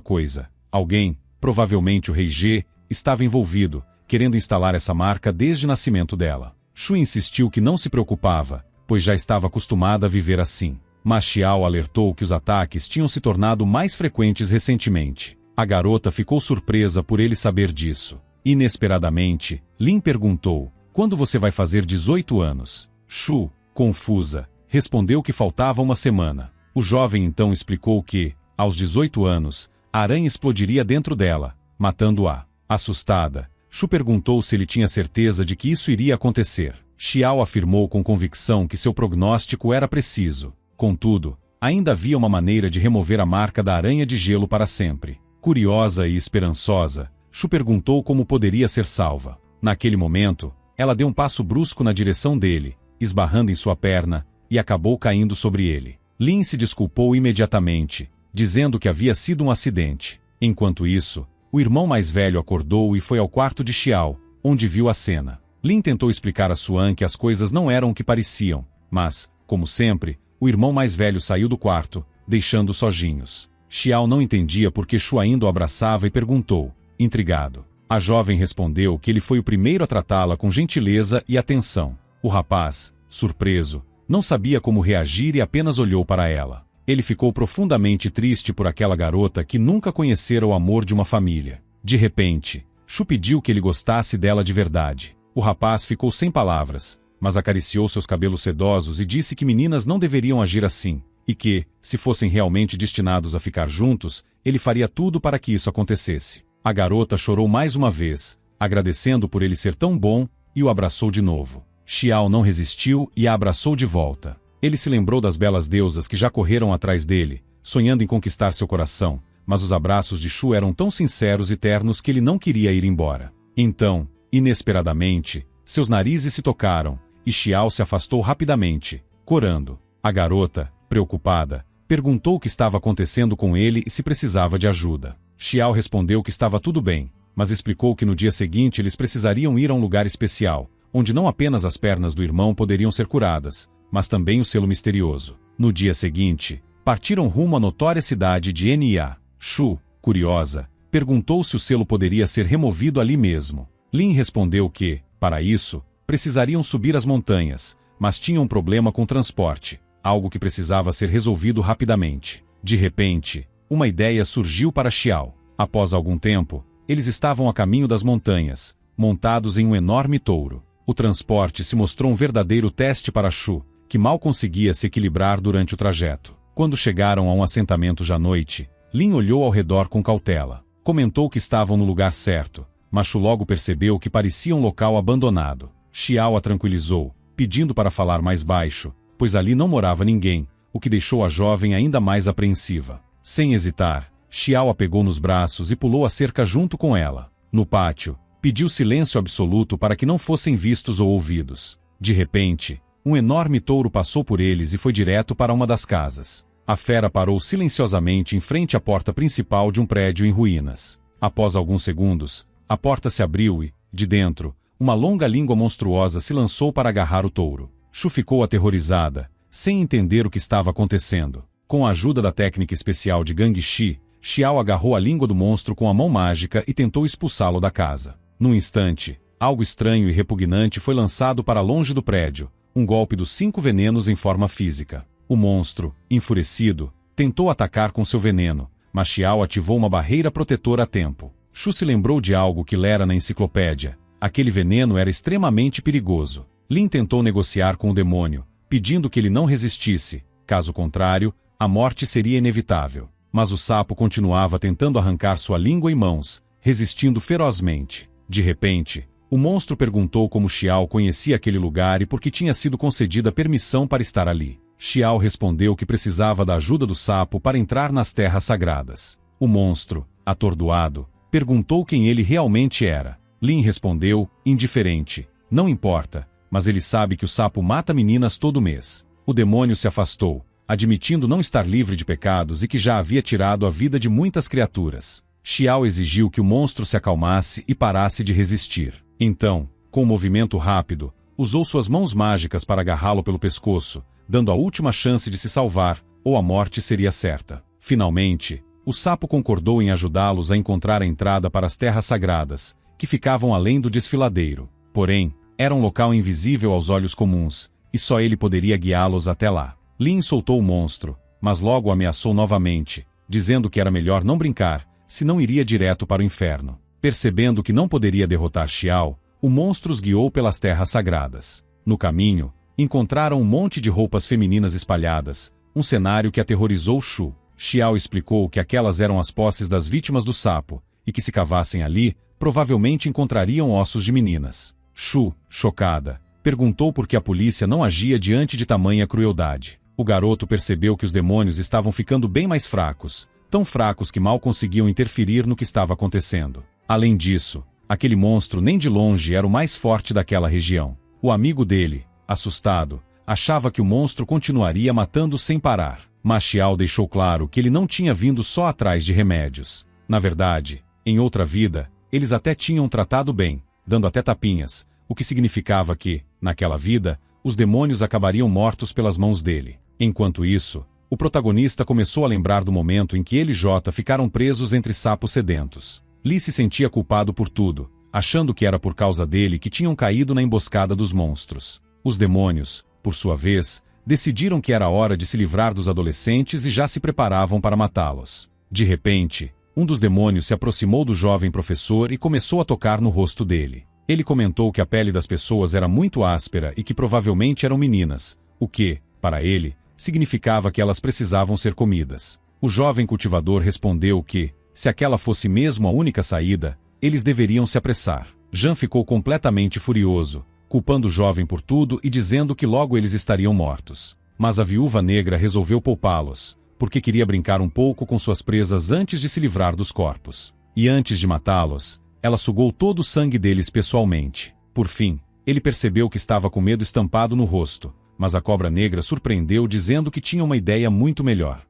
coisa. Alguém, provavelmente o Rei Ge, estava envolvido, querendo instalar essa marca desde o nascimento dela. Shu insistiu que não se preocupava, pois já estava acostumada a viver assim. Mas Xiao alertou que os ataques tinham se tornado mais frequentes recentemente. A garota ficou surpresa por ele saber disso. Inesperadamente, Lin perguntou: "Quando você vai fazer 18 anos?" Shu, confusa, respondeu que faltava uma semana. O jovem então explicou que, aos 18 anos, a aranha explodiria dentro dela, matando-a. Assustada, Shu perguntou se ele tinha certeza de que isso iria acontecer. Xiao afirmou com convicção que seu prognóstico era preciso. Contudo, ainda havia uma maneira de remover a marca da aranha de gelo para sempre. Curiosa e esperançosa, Shu perguntou como poderia ser salva. Naquele momento, ela deu um passo brusco na direção dele, esbarrando em sua perna, e acabou caindo sobre ele. Lin se desculpou imediatamente, dizendo que havia sido um acidente. Enquanto isso, o irmão mais velho acordou e foi ao quarto de Xiao, onde viu a cena. Lin tentou explicar a Xuan que as coisas não eram o que pareciam, mas, como sempre, o irmão mais velho saiu do quarto, deixando-os sozinhos. Xiao não entendia por que Shu ainda o abraçava e perguntou, intrigado. A jovem respondeu que ele foi o primeiro a tratá-la com gentileza e atenção. O rapaz, surpreso, não sabia como reagir e apenas olhou para ela. Ele ficou profundamente triste por aquela garota que nunca conhecera o amor de uma família. De repente, Shu pediu que ele gostasse dela de verdade. O rapaz ficou sem palavras, mas acariciou seus cabelos sedosos e disse que meninas não deveriam agir assim, e que, se fossem realmente destinados a ficar juntos, ele faria tudo para que isso acontecesse. A garota chorou mais uma vez, agradecendo por ele ser tão bom, e o abraçou de novo. Xiao não resistiu e a abraçou de volta. Ele se lembrou das belas deusas que já correram atrás dele, sonhando em conquistar seu coração, mas os abraços de Shu eram tão sinceros e ternos que ele não queria ir embora. Então, inesperadamente, seus narizes se tocaram, e Xiao se afastou rapidamente, corando. A garota, preocupada, perguntou o que estava acontecendo com ele e se precisava de ajuda. Xiao respondeu que estava tudo bem, mas explicou que no dia seguinte eles precisariam ir a um lugar especial, onde não apenas as pernas do irmão poderiam ser curadas, mas também o selo misterioso. No dia seguinte, partiram rumo à notória cidade de Nia. Shu, curiosa, perguntou se o selo poderia ser removido ali mesmo. Lin respondeu que, para isso, precisariam subir as montanhas, mas tinham um problema com transporte, algo que precisava ser resolvido rapidamente. De repente, uma ideia surgiu para Xiao. Após algum tempo, eles estavam a caminho das montanhas, montados em um enorme touro. O transporte se mostrou um verdadeiro teste para Shu, que mal conseguia se equilibrar durante o trajeto. Quando chegaram a um assentamento já à noite, Lin olhou ao redor com cautela. Comentou que estavam no lugar certo, mas Shu logo percebeu que parecia um local abandonado. Xiao a tranquilizou, pedindo para falar mais baixo, pois ali não morava ninguém, o que deixou a jovem ainda mais apreensiva. Sem hesitar, Xiao a pegou nos braços e pulou a cerca junto com ela. No pátio, pediu silêncio absoluto para que não fossem vistos ou ouvidos. De repente, um enorme touro passou por eles e foi direto para uma das casas. A fera parou silenciosamente em frente à porta principal de um prédio em ruínas. Após alguns segundos, a porta se abriu e, de dentro, uma longa língua monstruosa se lançou para agarrar o touro. Shu ficou aterrorizada, sem entender o que estava acontecendo. Com a ajuda da técnica especial de Gangxi, Xiao agarrou a língua do monstro com a mão mágica e tentou expulsá-lo da casa. Num instante, algo estranho e repugnante foi lançado para longe do prédio, um golpe dos 5 venenos em forma física. O monstro, enfurecido, tentou atacar com seu veneno, mas Xiao ativou uma barreira protetora a tempo. Shu se lembrou de algo que lera na enciclopédia. Aquele veneno era extremamente perigoso. Lin tentou negociar com o demônio, pedindo que ele não resistisse, caso contrário, a morte seria inevitável. Mas o sapo continuava tentando arrancar sua língua e mãos, resistindo ferozmente. De repente, o monstro perguntou como Xiao conhecia aquele lugar e por que tinha sido concedida permissão para estar ali. Xiao respondeu que precisava da ajuda do sapo para entrar nas terras sagradas. O monstro, atordoado, perguntou quem ele realmente era. Lin respondeu, indiferente: não importa, mas ele sabe que o sapo mata meninas todo mês. O demônio se afastou, admitindo não estar livre de pecados e que já havia tirado a vida de muitas criaturas. Xiao exigiu que o monstro se acalmasse e parasse de resistir. Então, com um movimento rápido, usou suas mãos mágicas para agarrá-lo pelo pescoço, dando a última chance de se salvar, ou a morte seria certa. Finalmente, o sapo concordou em ajudá-los a encontrar a entrada para as terras sagradas, que ficavam além do desfiladeiro. Porém, era um local invisível aos olhos comuns, e só ele poderia guiá-los até lá. Lin soltou o monstro, mas logo o ameaçou novamente, dizendo que era melhor não brincar, senão iria direto para o inferno. Percebendo que não poderia derrotar Xiao, o monstro os guiou pelas terras sagradas. No caminho, encontraram um monte de roupas femininas espalhadas, um cenário que aterrorizou Shu. Xiao explicou que aquelas eram as posses das vítimas do sapo, e que se cavassem ali, provavelmente encontrariam ossos de meninas. Shu, chocada, perguntou por que a polícia não agia diante de tamanha crueldade. O garoto percebeu que os demônios estavam ficando bem mais fracos, tão fracos que mal conseguiam interferir no que estava acontecendo. Além disso, aquele monstro nem de longe era o mais forte daquela região. O amigo dele, assustado, achava que o monstro continuaria matando sem parar. Mas Xiao deixou claro que ele não tinha vindo só atrás de remédios. Na verdade, em outra vida, eles até tinham tratado bem, dando até tapinhas, o que significava que, naquela vida, os demônios acabariam mortos pelas mãos dele. Enquanto isso, o protagonista começou a lembrar do momento em que ele e Jota ficaram presos entre sapos sedentos. Li se sentia culpado por tudo, achando que era por causa dele que tinham caído na emboscada dos monstros. Os demônios, por sua vez, decidiram que era hora de se livrar dos adolescentes e já se preparavam para matá-los. De repente, um dos demônios se aproximou do jovem professor e começou a tocar no rosto dele. Ele comentou que a pele das pessoas era muito áspera e que provavelmente eram meninas, o que, para ele, significava que elas precisavam ser comidas. O jovem cultivador respondeu que, se aquela fosse mesmo a única saída, eles deveriam se apressar. Jean ficou completamente furioso, culpando o jovem por tudo e dizendo que logo eles estariam mortos. Mas a viúva negra resolveu poupá-los, porque queria brincar um pouco com suas presas antes de se livrar dos corpos. E antes de matá-los, ela sugou todo o sangue deles pessoalmente. Por fim, ele percebeu que estava com medo estampado no rosto, mas a cobra negra surpreendeu dizendo que tinha uma ideia muito melhor.